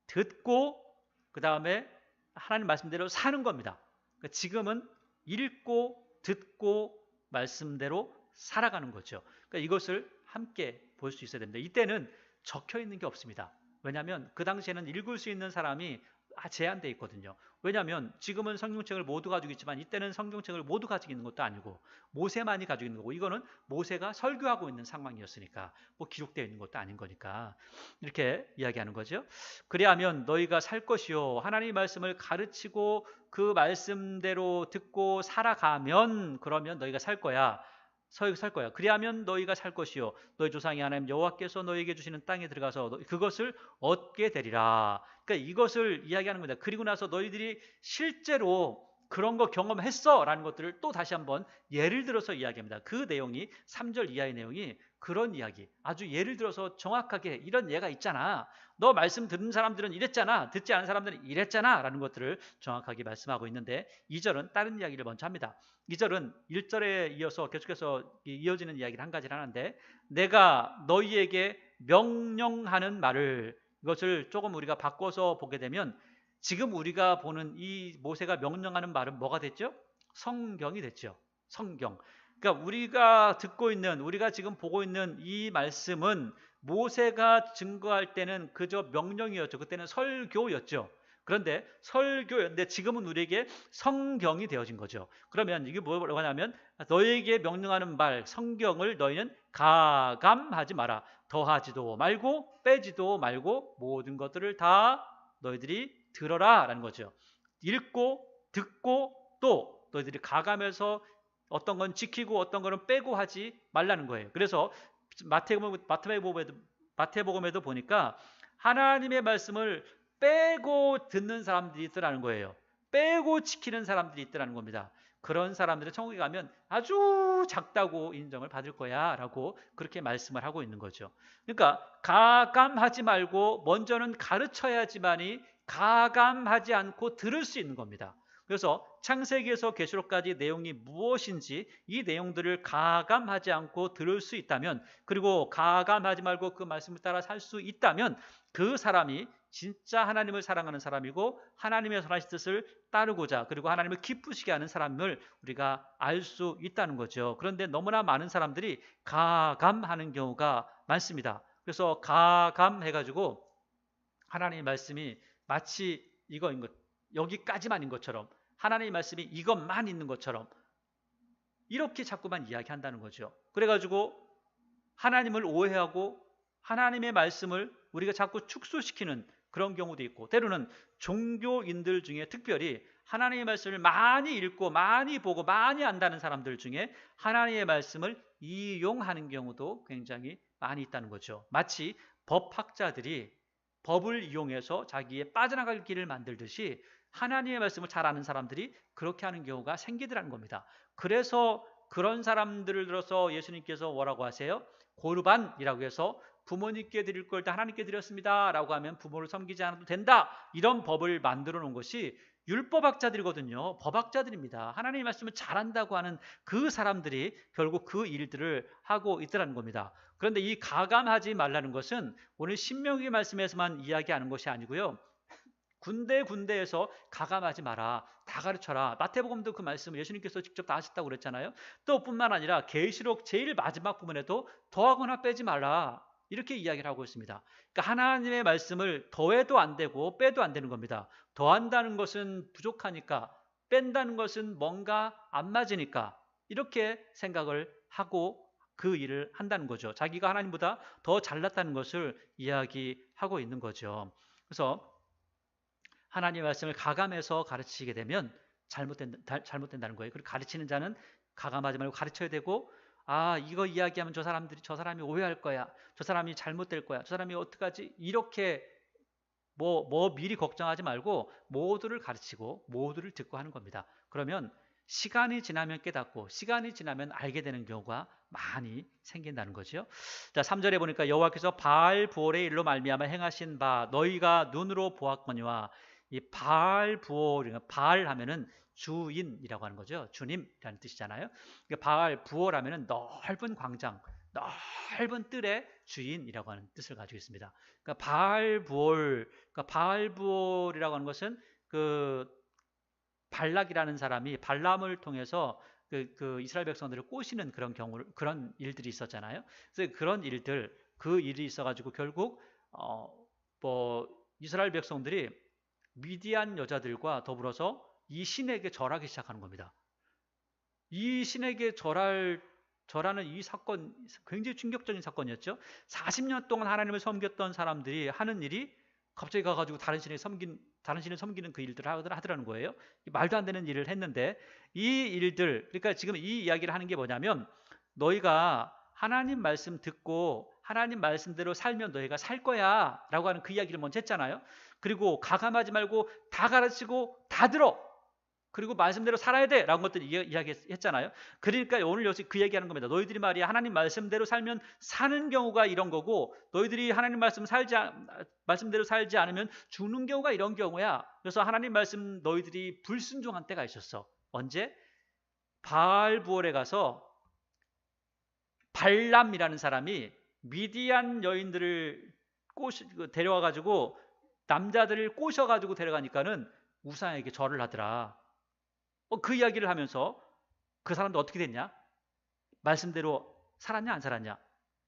듣고 그 다음에 하나님 말씀대로 사는 겁니다. 그러니까 지금은 읽고 듣고 말씀대로 살아가는 거죠. 그러니까 이것을 함께 볼 수 있어야 됩니다. 이때는 적혀 있는 게 없습니다. 왜냐하면 그 당시에는 읽을 수 있는 사람이 제한되어 있거든요. 왜냐하면 지금은 성경책을 모두 가지고 있지만 이때는 성경책을 모두 가지고 있는 것도 아니고 모세만이 가지고 있는 거고 이거는 모세가 설교하고 있는 상황이었으니까 뭐 기록되어 있는 것도 아닌 거니까 이렇게 이야기하는 거죠. 그리하면 너희가 살 것이요 하나님의 말씀을 가르치고 그 말씀대로 듣고 살아가면 그러면 너희가 살 거야. 살 거야. 그리하면 너희가 살 것이요 너희 조상이 하나님 여호와께서 너희에게 주시는 땅에 들어가서 그것을 얻게 되리라. 그러니까 이것을 이야기하는 겁니다. 그리고 나서 너희들이 실제로 그런 거 경험했어 라는 것들을 또 다시 한번 예를 들어서 이야기합니다. 그 내용이 3절 이하의 내용이 그런 이야기 아주 예를 들어서 정확하게 이런 예가 있잖아. 너 말씀 듣는 사람들은 이랬잖아. 듣지 않은 사람들은 이랬잖아 라는 것들을 정확하게 말씀하고 있는데 2절은 다른 이야기를 먼저 합니다. 2절은 1절에 이어서 계속해서 이어지는 이야기를 한 가지를 하는데 내가 너희에게 명령하는 말을 이것을 조금 우리가 바꿔서 보게 되면 지금 우리가 보는 이 모세가 명령하는 말은 뭐가 됐죠? 성경이 됐죠. 성경. 그러니까 우리가 듣고 있는 우리가 지금 보고 있는 이 말씀은 모세가 증거할 때는 그저 명령이었죠. 그때는 설교였죠. 그런데 설교였는데 지금은 우리에게 성경이 되어진 거죠. 그러면 이게 뭐라고 하냐면 너희에게 명령하는 말 성경을 너희는 가감하지 마라. 더하지도 말고 빼지도 말고 모든 것들을 다 너희들이 들어라 라는 거죠. 읽고 듣고 또 너희들이 가감해서 어떤 건 지키고 어떤 거는 빼고 하지 말라는 거예요. 그래서 마태복음에도 보니까 하나님의 말씀을 빼고 듣는 사람들이 있더라는 거예요. 빼고 지키는 사람들이 있더라는 겁니다. 그런 사람들은 천국에 가면 아주 작다고 인정을 받을 거야 라고 그렇게 말씀을 하고 있는 거죠. 그러니까 가감하지 말고 먼저는 가르쳐야지만이 가감하지 않고 들을 수 있는 겁니다. 그래서 창세기에서 계시록까지 내용이 무엇인지 이 내용들을 가감하지 않고 들을 수 있다면 그리고 가감하지 말고 그 말씀을 따라 살 수 있다면 그 사람이 진짜 하나님을 사랑하는 사람이고 하나님의 선하신 뜻을 따르고자 그리고 하나님을 기쁘시게 하는 사람을 우리가 알 수 있다는 거죠. 그런데 너무나 많은 사람들이 가감하는 경우가 많습니다. 그래서 가감해가지고 하나님의 말씀이 마치 이거인 것 여기까지만인 것처럼 하나님의 말씀이 이것만 있는 것처럼 이렇게 자꾸만 이야기한다는 거죠. 그래가지고 하나님을 오해하고 하나님의 말씀을 우리가 자꾸 축소시키는 그런 경우도 있고 때로는 종교인들 중에 특별히 하나님의 말씀을 많이 읽고 많이 보고 많이 안다는 사람들 중에 하나님의 말씀을 이용하는 경우도 굉장히 많이 있다는 거죠. 마치 법학자들이 법을 이용해서 자기의 빠져나갈 길을 만들듯이 하나님의 말씀을 잘 아는 사람들이 그렇게 하는 경우가 생기더라는 겁니다. 그래서 그런 사람들을 들어서 예수님께서 뭐라고 하세요? 고르반이라고 해서 부모님께 드릴 걸 다 하나님께 드렸습니다 라고 하면 부모를 섬기지 않아도 된다, 이런 법을 만들어 놓은 것이 율법학자들이거든요. 법학자들입니다. 하나님의 말씀을 잘한다고 하는 그 사람들이 결국 그 일들을 하고 있더라는 겁니다. 그런데 이 가감하지 말라는 것은 오늘 신명기 말씀에서만 이야기하는 것이 아니고요, 군데군데에서 가감하지 마라, 다 가르쳐라. 마태복음도 그 말씀을 예수님께서 직접 다 하셨다고 그랬잖아요. 또 뿐만 아니라 계시록 제일 마지막 부분에도 더하거나 빼지 말라, 이렇게 이야기를 하고 있습니다. 그러니까 하나님의 말씀을 더해도 안 되고 빼도 안 되는 겁니다. 더한다는 것은 부족하니까, 뺀다는 것은 뭔가 안 맞으니까, 이렇게 생각을 하고 그 일을 한다는 거죠. 자기가 하나님보다 더 잘났다는 것을 이야기하고 있는 거죠. 그래서 하나님의 말씀을 가감해서 가르치게 되면 잘못된다는 거예요. 그리고 가르치는 자는 가감하지 말고 가르쳐야 되고, 이거 이야기하면 저 사람이 오해할 거야, 저 사람이 잘못될 거야, 저 사람이 어떡하지, 이렇게 뭐 미리 걱정하지 말고 모두를 가르치고 모두를 듣고 하는 겁니다. 그러면 시간이 지나면 깨닫고 시간이 지나면 알게 되는 경우가 많이 생긴다는 거죠. 자, 3절에 보니까 여호와께서 바알 부올의 일로 말미암아 행하신 바 너희가 눈으로 보았거니와, 이 바알 부올, 바알 하면은 주인이라고 하는 거죠. 주님이라는 뜻이잖아요. 그러니까 바알 부올 하면은 넓은 광장, 넓은 뜰의 주인이라고 하는 뜻을 가지고 있습니다. 그러니까 바알 부올이라고 하는 것은 그 발락이라는 사람이 발람을 통해서 그 이스라엘 백성들을 꼬시는 그런 일들이 있었잖아요. 그래서 그런 일들, 그 일이 있어가지고 결국 뭐 이스라엘 백성들이 미디안 여자들과 더불어서 이 신에게 절하기 시작하는 겁니다. 이 신에게 절하는 이 사건, 굉장히 충격적인 사건이었죠. 40년 동안 하나님을 섬겼던 사람들이 하는 일이 갑자기 가가지고 다른 신을 섬기는 그 일들을 하더라는 거예요. 말도 안 되는 일을 했는데, 이 일들, 그러니까 지금 이 이야기를 하는 게 뭐냐면, 너희가 하나님 말씀 듣고 하나님 말씀대로 살면 너희가 살 거야 라고 하는 그 이야기를 먼저 했잖아요. 그리고 가감하지 말고 다 가르치고 다 들어, 그리고 말씀대로 살아야 돼 라는 것들 이야기했잖아요. 그러니까 오늘 여기서 그 얘기하는 겁니다. 너희들이 말이야 하나님 말씀대로 살면 사는 경우가 이런 거고, 너희들이 하나님 말씀대로 살지 않으면 죽는 경우가 이런 경우야. 그래서 하나님 말씀 너희들이 불순종한 때가 있었어. 언제? 바알부올에 가서 발람이라는 사람이 미디안 여인들을 데려와가지고, 남자들을 꼬셔가지고 데려가니까는 우상에게 절을 하더라. 그 이야기를 하면서 그 사람도 어떻게 됐냐? 말씀대로 살았냐 안 살았냐?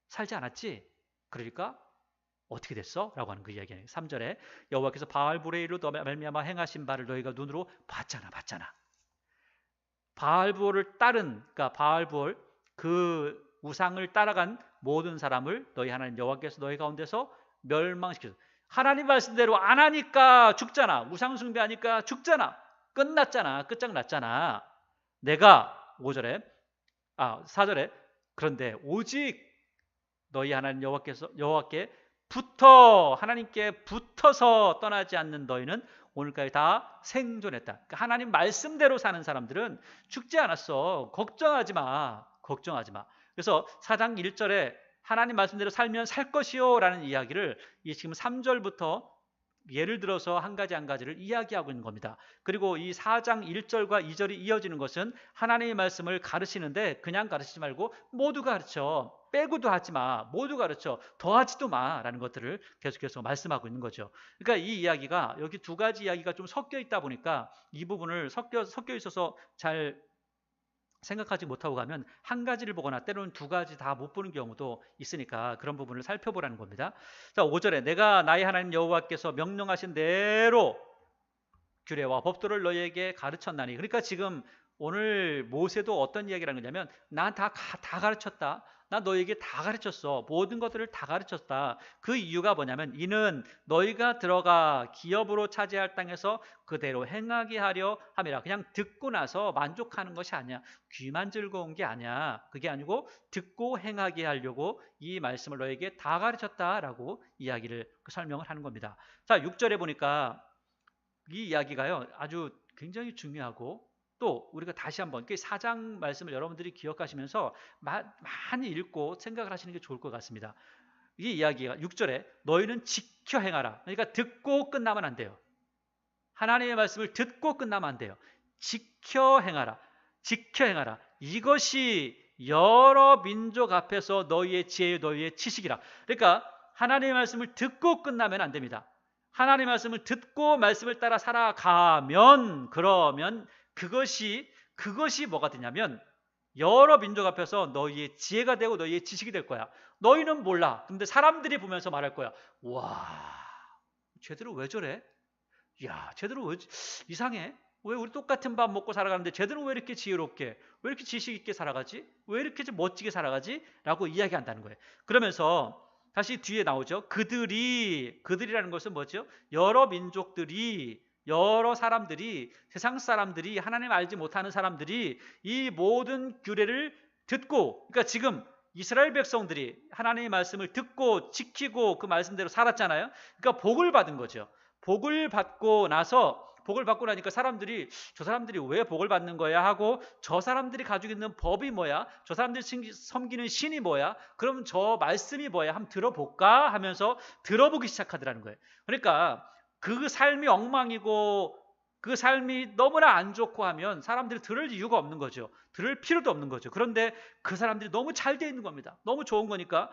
살지 않았지? 그러니까 어떻게 됐어? 라고 하는 그 이야기예요. 3절에 여호와께서 바알부올로 말미암아 행하신 바를 너희가 눈으로 봤잖아. 바알부올을 따른, 그러니까 바알부올 그 우상을 따라간 모든 사람을 너희 하나님 여호와께서 너희 가운데서 멸망시켰어. 하나님 말씀대로 안 하니까 죽잖아. 우상 숭배하니까 죽잖아. 끝장났잖아. 내가 4절에 그런데 오직 너희 하나님 하나님께 붙어서 떠나지 않는 너희는 오늘까지 다 생존했다. 그러니까 하나님 말씀대로 사는 사람들은 죽지 않았어. 걱정하지 마. 그래서 4장 1절에 하나님 말씀대로 살면 살 것이요 라는 이야기를 지금 3절부터 예를 들어서 한 가지를 이야기하고 있는 겁니다. 그리고 이 4장 1절과 2절이 이어지는 것은 하나님의 말씀을 가르치는데 그냥 가르치지 말고 모두 가르쳐, 빼고도 하지 마, 모두 가르쳐, 더하지도 마라는 것들을 계속해서 말씀하고 있는 거죠. 그러니까 이 이야기가, 여기 두 가지 이야기가 좀 섞여 있다 보니까 이 부분을 섞여 있어서 잘 생각하지 못하고 가면 한 가지를 보거나 때로는 두 가지 다 못 보는 경우도 있으니까 그런 부분을 살펴보라는 겁니다. 자, 5절에 내가 나의 하나님 여호와께서 명령하신 대로 규례와 법도를 너희에게 가르쳤나니. 그러니까 지금 오늘 모세도 어떤 이야기를 하는 거냐면, 난 다 가르쳤다. 나 너에게 다 가르쳤어. 모든 것들을 다 가르쳤다. 그 이유가 뭐냐면, 이는 너희가 들어가 기업으로 차지할 땅에서 그대로 행하게 하려 함이라. 그냥 듣고 나서 만족하는 것이 아니야. 귀만 즐거운 게 아니야. 그게 아니고 듣고 행하게 하려고 이 말씀을 너에게 다 가르쳤다라고 이야기를 설명을 하는 겁니다. 자, 6절에 보니까 이 이야기가요 아주 굉장히 중요하고, 또 우리가 다시 한번 4장 말씀을 여러분들이 기억하시면서 많이 읽고 생각을 하시는 게 좋을 것 같습니다. 이 이야기가 6절에 너희는 지켜 행하라. 그러니까 듣고 끝나면 안 돼요. 하나님의 말씀을 듣고 끝나면 안 돼요. 지켜 행하라. 지켜 행하라. 이것이 여러 민족 앞에서 너희의 지혜요 너희의 지식이라. 그러니까 하나님의 말씀을 듣고 끝나면 안 됩니다. 하나님의 말씀을 듣고 말씀을 따라 살아가면 그러면 그것이 뭐가 되냐면 여러 민족 앞에서 너희의 지혜가 되고 너희의 지식이 될 거야. 너희는 몰라. 근데 사람들이 보면서 말할 거야. 와, 쟤들은 왜 저래? 야, 쟤들은 왜 이상해? 왜 우리 똑같은 밥 먹고 살아가는데 쟤들은 왜 이렇게 지혜롭게, 왜 이렇게 지식 있게 살아가지? 왜 이렇게 멋지게 살아가지? 라고 이야기한다는 거예요. 그러면서 다시 뒤에 나오죠. 그들이라는 것은 뭐죠? 여러 민족들이, 여러 사람들이, 세상 사람들이, 하나님 알지 못하는 사람들이 이 모든 규례를 듣고, 그러니까 지금 이스라엘 백성들이 하나님의 말씀을 듣고 지키고 그 말씀대로 살았잖아요. 그러니까 복을 받은 거죠. 복을 받고 나니까 사람들이 저 사람들이 왜 복을 받는 거야 하고 저 사람들이 가지고 있는 법이 뭐야? 저 사람들이 섬기는 신이 뭐야? 그럼 저 말씀이 뭐야? 한번 들어볼까? 하면서 들어보기 시작하더라는 거예요. 그러니까 그 삶이 엉망이고 그 삶이 너무나 안 좋고 하면 사람들이 들을 이유가 없는 거죠. 들을 필요도 없는 거죠. 그런데 그 사람들이 너무 잘 돼 있는 겁니다. 너무 좋은 거니까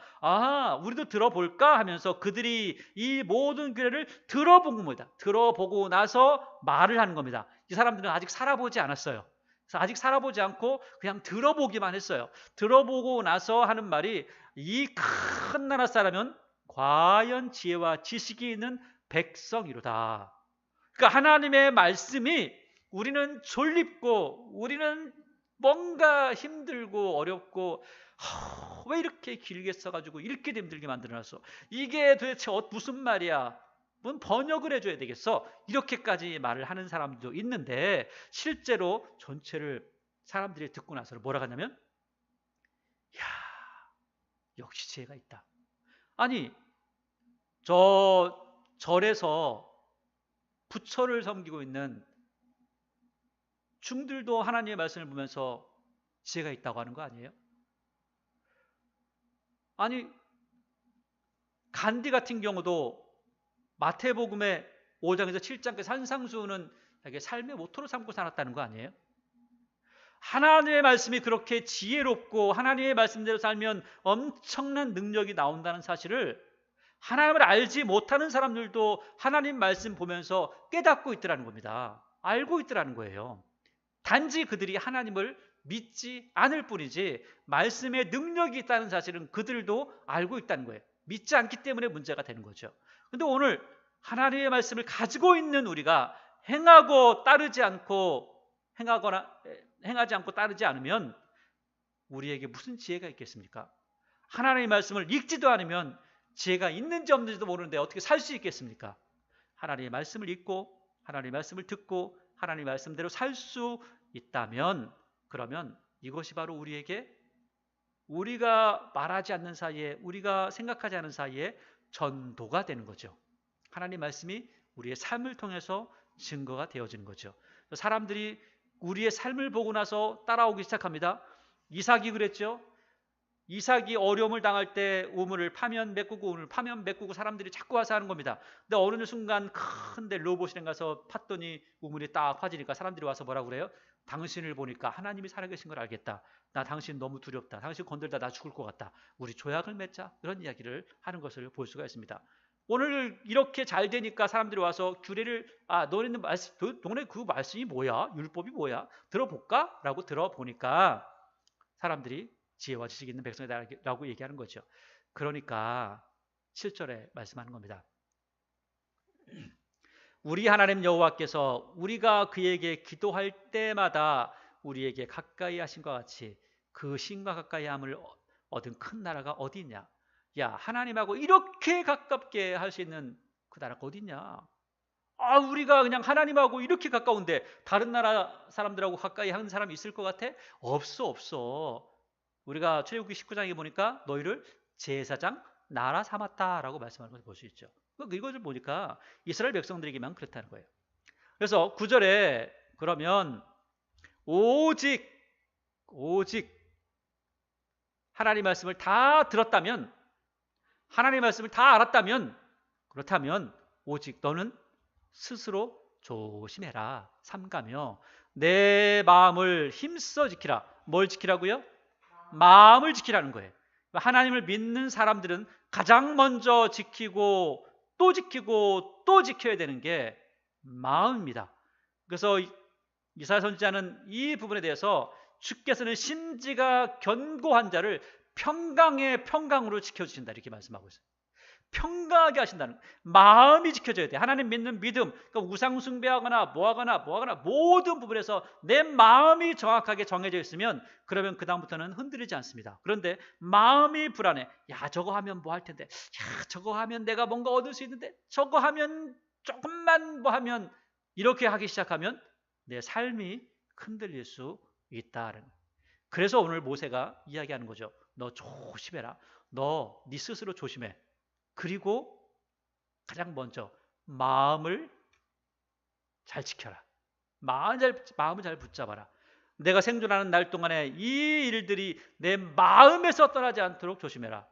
우리도 들어볼까 하면서 그들이 이 모든 규례를 들어본 겁니다. 들어보고 나서 말을 하는 겁니다. 이 사람들은 아직 살아보지 않았어요. 그래서 아직 살아보지 않고 그냥 들어보기만 했어요. 들어보고 나서 하는 말이 이 큰 나라 사람은 과연 지혜와 지식이 있는 백성이로다. 그러니까 하나님의 말씀이 우리는 졸립고 우리는 뭔가 힘들고 어렵고 왜 이렇게 길게 써가지고 이렇게 힘들게 만들어놨어? 이게 도대체 무슨 말이야? 뭔 번역을 해줘야 되겠어? 이렇게까지 말을 하는 사람도 있는데 실제로 전체를 사람들이 듣고 나서 뭐라고 하냐면 야, 역시 지혜가 있다. 아니 저 절에서 부처를 섬기고 있는 중들도 하나님의 말씀을 보면서 지혜가 있다고 하는 거 아니에요? 아니 간디 같은 경우도 마태복음의 5장에서 7장까지 산상수훈은 자기 삶의 모토로 삼고 살았다는 거 아니에요? 하나님의 말씀이 그렇게 지혜롭고 하나님의 말씀대로 살면 엄청난 능력이 나온다는 사실을 하나님을 알지 못하는 사람들도 하나님 말씀 보면서 깨닫고 있더라는 겁니다. 알고 있더라는 거예요. 단지 그들이 하나님을 믿지 않을 뿐이지 말씀에 능력이 있다는 사실은 그들도 알고 있다는 거예요. 믿지 않기 때문에 문제가 되는 거죠. 그런데 오늘 하나님의 말씀을 가지고 있는 우리가 행하지 않고 따르지 않으면 우리에게 무슨 지혜가 있겠습니까? 하나님의 말씀을 읽지도 않으면 지혜가 있는지 없는지도 모르는데 어떻게 살 수 있겠습니까? 하나님의 말씀을 읽고 하나님의 말씀을 듣고 하나님의 말씀대로 살 수 있다면 그러면 이것이 바로 우리가 말하지 않는 사이에 우리가 생각하지 않은 사이에 전도가 되는 거죠. 하나님 말씀이 우리의 삶을 통해서 증거가 되어지는 거죠. 사람들이 우리의 삶을 보고 나서 따라오기 시작합니다. 이삭이 그랬죠. 이삭이 어려움을 당할 때 우물을 파면 메꾸고 우물을 파면 메꾸고 사람들이 자꾸 와서 하는 겁니다. 근데 어느 순간 큰데 로봇이랑 가서 팠더니 우물이 딱 파지니까 사람들이 와서 뭐라고 그래요? 당신을 보니까 하나님이 살아계신 걸 알겠다. 나 당신 너무 두렵다. 당신 건들다 나 죽을 것 같다. 우리 조약을 맺자. 이런 이야기를 하는 것을 볼 수가 있습니다. 오늘 이렇게 잘 되니까 사람들이 와서 규례를 너네는 너네 그 말씀이 뭐야? 율법이 뭐야? 들어볼까? 라고 들어보니까 사람들이 지혜와 지식이 있는 백성이다라고 얘기하는 거죠. 그러니까 7절에 말씀하는 겁니다. 우리 하나님 여호와께서 우리가 그에게 기도할 때마다 우리에게 가까이 하신 것 같이 그 신과 가까이 함을 얻은 큰 나라가 어디 있냐? 야, 하나님하고 이렇게 가깝게 할 수 있는 그 나라가 어디 있냐? 우리가 그냥 하나님하고 이렇게 가까운데 다른 나라 사람들하고 가까이 하는 사람이 있을 것 같아? 없어. 우리가 출애굽기 19장에 보니까 너희를 제사장 나라 삼았다라고 말씀하는 것을 볼 수 있죠. 이것을 보니까 이스라엘 백성들에게만 그렇다는 거예요. 그래서 9절에 그러면 오직 하나님 말씀을 다 들었다면 하나님의 말씀을 다 알았다면, 그렇다면 오직 너는 스스로 조심해라. 삼가며 내 마음을 힘써 지키라. 뭘 지키라고요? 마음을 지키라는 거예요. 하나님을 믿는 사람들은 가장 먼저 지키고 또 지키고 또 지켜야 되는 게 마음입니다. 그래서 이사야 선지자는 이 부분에 대해서 주께서는 심지가 견고한 자를 평강의 평강으로 지켜주신다 이렇게 말씀하고 있어요. 평강하게 하신다는, 마음이 지켜져야 돼. 하나님 믿는 믿음, 그러니까 우상 숭배하거나 뭐하거나 모든 부분에서 내 마음이 정확하게 정해져 있으면 그러면 그 다음부터는 흔들리지 않습니다. 그런데 마음이 불안해. 야, 저거 하면 뭐 할 텐데, 야, 저거 하면 내가 뭔가 얻을 수 있는데, 저거 하면 조금만 뭐 하면, 이렇게 하기 시작하면 내 삶이 흔들릴 수 있다는. 그래서 오늘 모세가 이야기하는 거죠. 너 조심해라. 너 네 스스로 조심해. 그리고 가장 먼저 마음을 잘 지켜라. 마음을 잘 붙잡아라. 내가 생존하는 날 동안에 이 일들이 내 마음에서 떠나지 않도록 조심해라.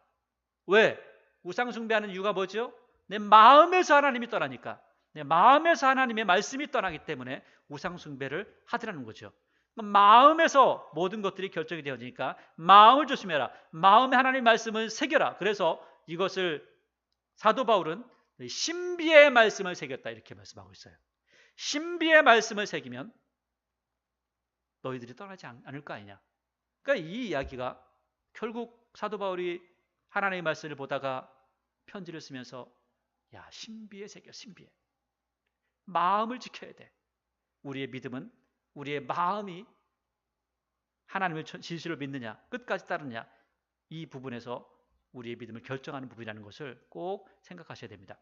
왜? 우상 숭배하는 이유가 뭐죠? 내 마음에서 하나님이 떠나니까. 내 마음에서 하나님의 말씀이 떠나기 때문에 우상 숭배를 하더라는 거죠. 마음에서 모든 것들이 결정이 되어지니까 마음을 조심해라. 마음에 하나님의 말씀을 새겨라. 그래서 이것을 사도 바울은 신비의 말씀을 새겼다 이렇게 말씀하고 있어요. 신비의 말씀을 새기면 너희들이 떠나지 않을 거 아니냐. 그러니까 이 이야기가 결국 사도 바울이 하나님의 말씀을 보다가 편지를 쓰면서 야, 신비에 새겨. 신비에. 마음을 지켜야 돼. 우리의 믿음은 우리의 마음이 하나님의 진실을 믿느냐, 끝까지 따르느냐, 이 부분에서 우리의 믿음을 결정하는 부분이라는 것을 꼭 생각하셔야 됩니다.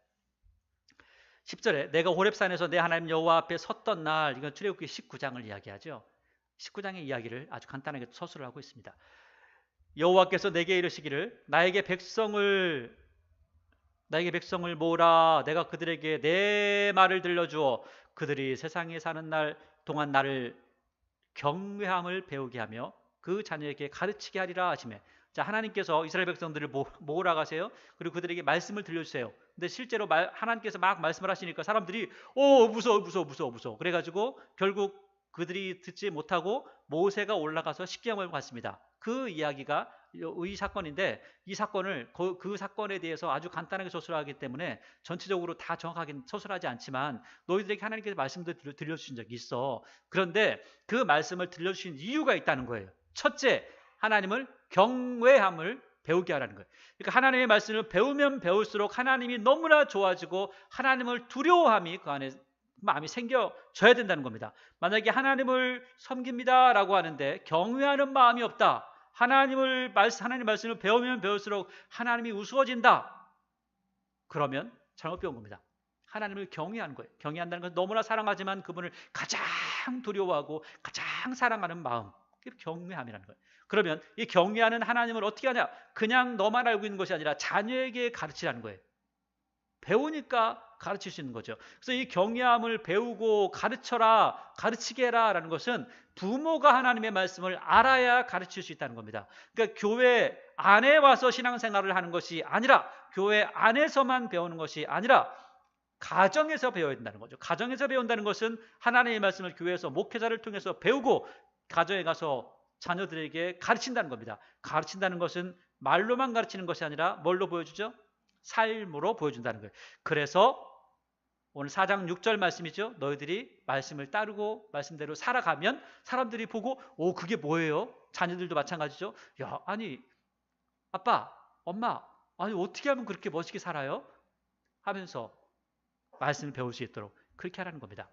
10절에 내가 호렙산에서 내 하나님 여호와 앞에 섰던 날, 이건 출애굽기 19장을 이야기하죠. 19장의 이야기를 아주 간단하게 서술을 하고 있습니다. 여호와께서 내게 이르시기를 나에게 백성을 모으라. 내가 그들에게 내 말을 들려주어 그들이 세상에 사는 날 동안 나를 경외함을 배우게 하며 그 자녀에게 가르치게 하리라 하시매. 자, 하나님께서 이스라엘 백성들을 모으라 하세요. 그리고 그들에게 말씀을 들려주세요. 근데 실제로 하나님께서 막 말씀을 하시니까 사람들이 무서워. 그래가지고 결국 그들이 듣지 못하고 모세가 올라가서 십계명을 받습니다. 그 이야기가 이 사건인데, 이 사건을 그 사건에 대해서 아주 간단하게 서술하기 때문에 전체적으로 다 정확하게 서술하지 않지만 너희들에게 하나님께서 말씀도 들려주신 적이 있어. 그런데 그 말씀을 들려주신 이유가 있다는 거예요. 첫째, 하나님을 경외함을 배우게 하라는 거예요. 그러니까 하나님의 말씀을 배우면 배울수록 하나님이 너무나 좋아지고 하나님을 두려워함이 그 안에 마음이 생겨져야 된다는 겁니다. 만약에 하나님을 섬깁니다라고 하는데 경외하는 마음이 없다. 하나님 말씀을 배우면 배울수록 하나님이 우스워진다. 그러면 잘못 배운 겁니다. 하나님을 경외하는 거예요. 경외한다는 것은 너무나 사랑하지만 그분을 가장 두려워하고 가장 사랑하는 마음, 그게 경외함이라는 거예요. 그러면 이 경외하는 하나님을 어떻게 하냐? 그냥 너만 알고 있는 것이 아니라 자녀에게 가르치라는 거예요. 배우니까 가르칠 수 있는 거죠. 그래서 이 경외함을 배우고 가르쳐라, 가르치게 해라라는 것은 부모가 하나님의 말씀을 알아야 가르칠 수 있다는 겁니다. 그러니까 교회 안에 와서 신앙생활을 하는 것이 아니라, 교회 안에서만 배우는 것이 아니라 가정에서 배워야 된다는 거죠. 가정에서 배운다는 것은 하나님의 말씀을 교회에서 목회자를 통해서 배우고 가정에 가서 자녀들에게 가르친다는 겁니다. 가르친다는 것은 말로만 가르치는 것이 아니라 뭘로 보여주죠? 삶으로 보여준다는 거예요. 그래서 오늘 4장 6절 말씀이죠. 너희들이 말씀을 따르고 말씀대로 살아가면 사람들이 보고 그게 뭐예요? 자녀들도 마찬가지죠. 야, 아니 아빠, 엄마, 아니 어떻게 하면 그렇게 멋있게 살아요? 하면서 말씀을 배울 수 있도록 그렇게 하라는 겁니다.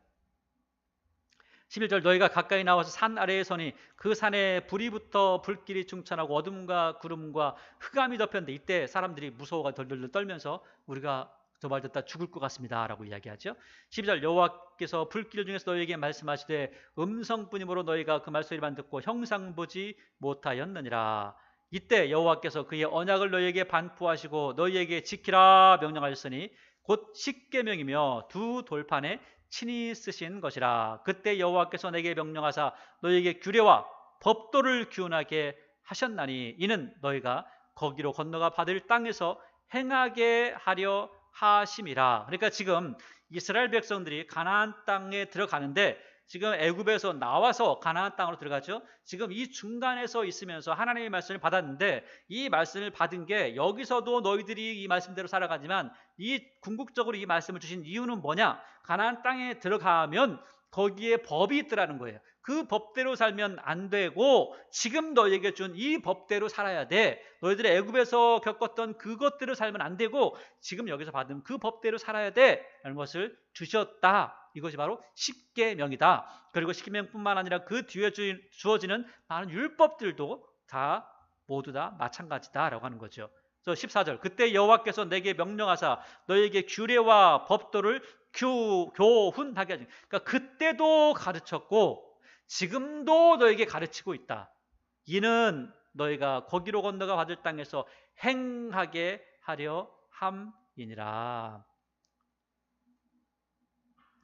11절 너희가 가까이 나와서 산 아래에 서니 그 산에 불이 붙어 불길이 충천하고 어둠과 구름과 흑암이 덮였는데 이때 사람들이 무서워가 덜덜 떨면서 우리가 저 말 듣다 죽을 것 같습니다 라고 이야기하죠. 12절 여호와께서 불길 중에서 너희에게 말씀하시되 음성뿐이므로 너희가 그 말소리만 듣고 형상 보지 못하였느니라. 이때 여호와께서 그의 언약을 너희에게 반포하시고 너희에게 지키라 명령하셨으니 곧 십계명이며 두 돌판에 친히 쓰신 것이라. 그때 여호와께서 내게 명령하사 너희에게 규례와 법도를 기운하게 하셨나니 이는 너희가 거기로 건너가 받을 땅에서 행하게 하려 하심이라. 그러니까 지금 이스라엘 백성들이 가나안 땅에 들어가는데 지금 애굽에서 나와서 가나안 땅으로 들어가죠. 지금 이 중간에서 있으면서 하나님의 말씀을 받았는데 이 말씀을 받은 게 여기서도 너희들이 이 말씀대로 살아가지만 이 궁극적으로 이 말씀을 주신 이유는 뭐냐? 가나안 땅에 들어가면 거기에 법이 있더라는 거예요. 그 법대로 살면 안 되고 지금 너희에게 준 이 법대로 살아야 돼. 너희들이 애굽에서 겪었던 그것대로 살면 안 되고 지금 여기서 받은 그 법대로 살아야 돼 라는 것을 주셨다. 이것이 바로 십계명이다. 그리고 십계명뿐만 아니라 그 뒤에 주어지는 많은 율법들도 다 모두 다 마찬가지다라고 하는 거죠. 그래서 14절 그때 여호와께서 내게 명령하사 너희에게 규례와 법도를 교훈하게 하지. 그러니까 그때도 가르쳤고 지금도 너에게 가르치고 있다. 이는 너희가 거기로 건너가 받을 땅에서 행하게 하려 함이니라.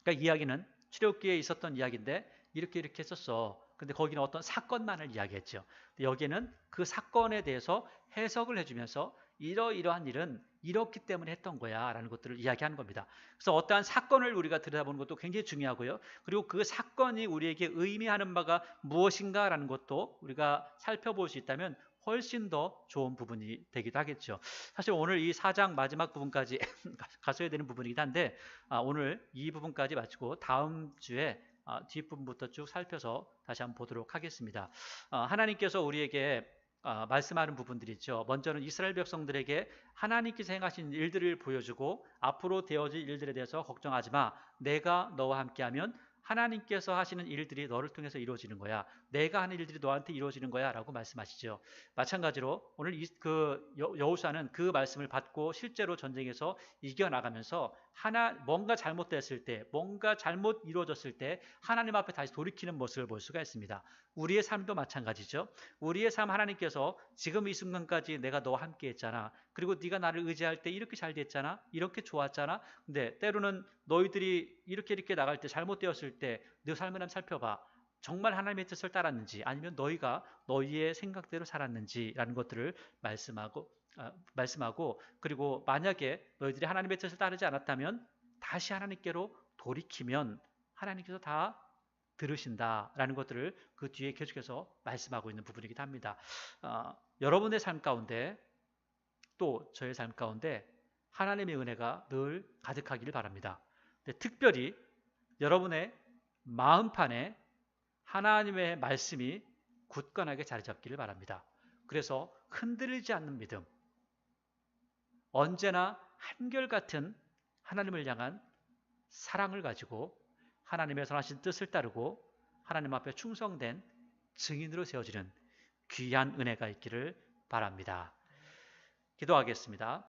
그러니까 이야기는 출애굽기에 있었던 이야기인데 이렇게 했었어. 근데 거기는 어떤 사건만을 이야기했죠. 여기에는 그 사건에 대해서 해석을 해주면서 이러이러한 일은 이렇기 때문에 했던 거야 라는 것들을 이야기하는 겁니다. 그래서 어떠한 사건을 우리가 들여다보는 것도 굉장히 중요하고요. 그리고 그 사건이 우리에게 의미하는 바가 무엇인가 라는 것도 우리가 살펴볼 수 있다면 훨씬 더 좋은 부분이 되기도 하겠죠. 사실 오늘 이 4장 마지막 부분까지 가셔야 되는 부분이긴 한데 오늘 이 부분까지 마치고 다음 주에 뒷부분부터 쭉 살펴서 다시 한번 보도록 하겠습니다. 하나님께서 우리에게 말씀하는 부분들이 있죠. 먼저는 이스라엘 백성들에게 하나님께서 행하신 일들을 보여주고 앞으로 되어질 일들에 대해서 걱정하지 마. 내가 너와 함께하면 하나님께서 하시는 일들이 너를 통해서 이루어지는 거야. 내가 하는 일들이 너한테 이루어지는 거야 라고 말씀하시죠. 마찬가지로 오늘 여호수아는 그 말씀을 받고 실제로 전쟁에서 이겨나가면서 뭔가 잘못됐을 때, 뭔가 잘못 이루어졌을 때 하나님 앞에 다시 돌이키는 모습을 볼 수가 있습니다. 우리의 삶도 마찬가지죠. 우리의 삶 하나님께서 지금 이 순간까지 내가 너와 함께 했잖아. 그리고 네가 나를 의지할 때 이렇게 잘 됐잖아. 이렇게 좋았잖아. 근데 때로는 너희들이 이렇게 나갈 때 잘못되었을 때 네 삶을 한번 살펴봐. 정말 하나님의 뜻을 따랐는지 아니면 너희가 너희의 생각대로 살았는지라는 것들을 말씀하고 그리고 만약에 너희들이 하나님의 뜻을 따르지 않았다면 다시 하나님께로 돌이키면 하나님께서 다 들으신다라는 것들을 그 뒤에 계속해서 말씀하고 있는 부분이기도 합니다. 여러분의 삶 가운데 또 저의 삶 가운데 하나님의 은혜가 늘 가득하기를 바랍니다. 특별히 여러분의 마음판에 하나님의 말씀이 굳건하게 자리 잡기를 바랍니다. 그래서 흔들리지 않는 믿음, 언제나 한결같은 하나님을 향한 사랑을 가지고 하나님의 선하신 뜻을 따르고 하나님 앞에 충성된 증인으로 세워지는 귀한 은혜가 있기를 바랍니다. 기도하겠습니다.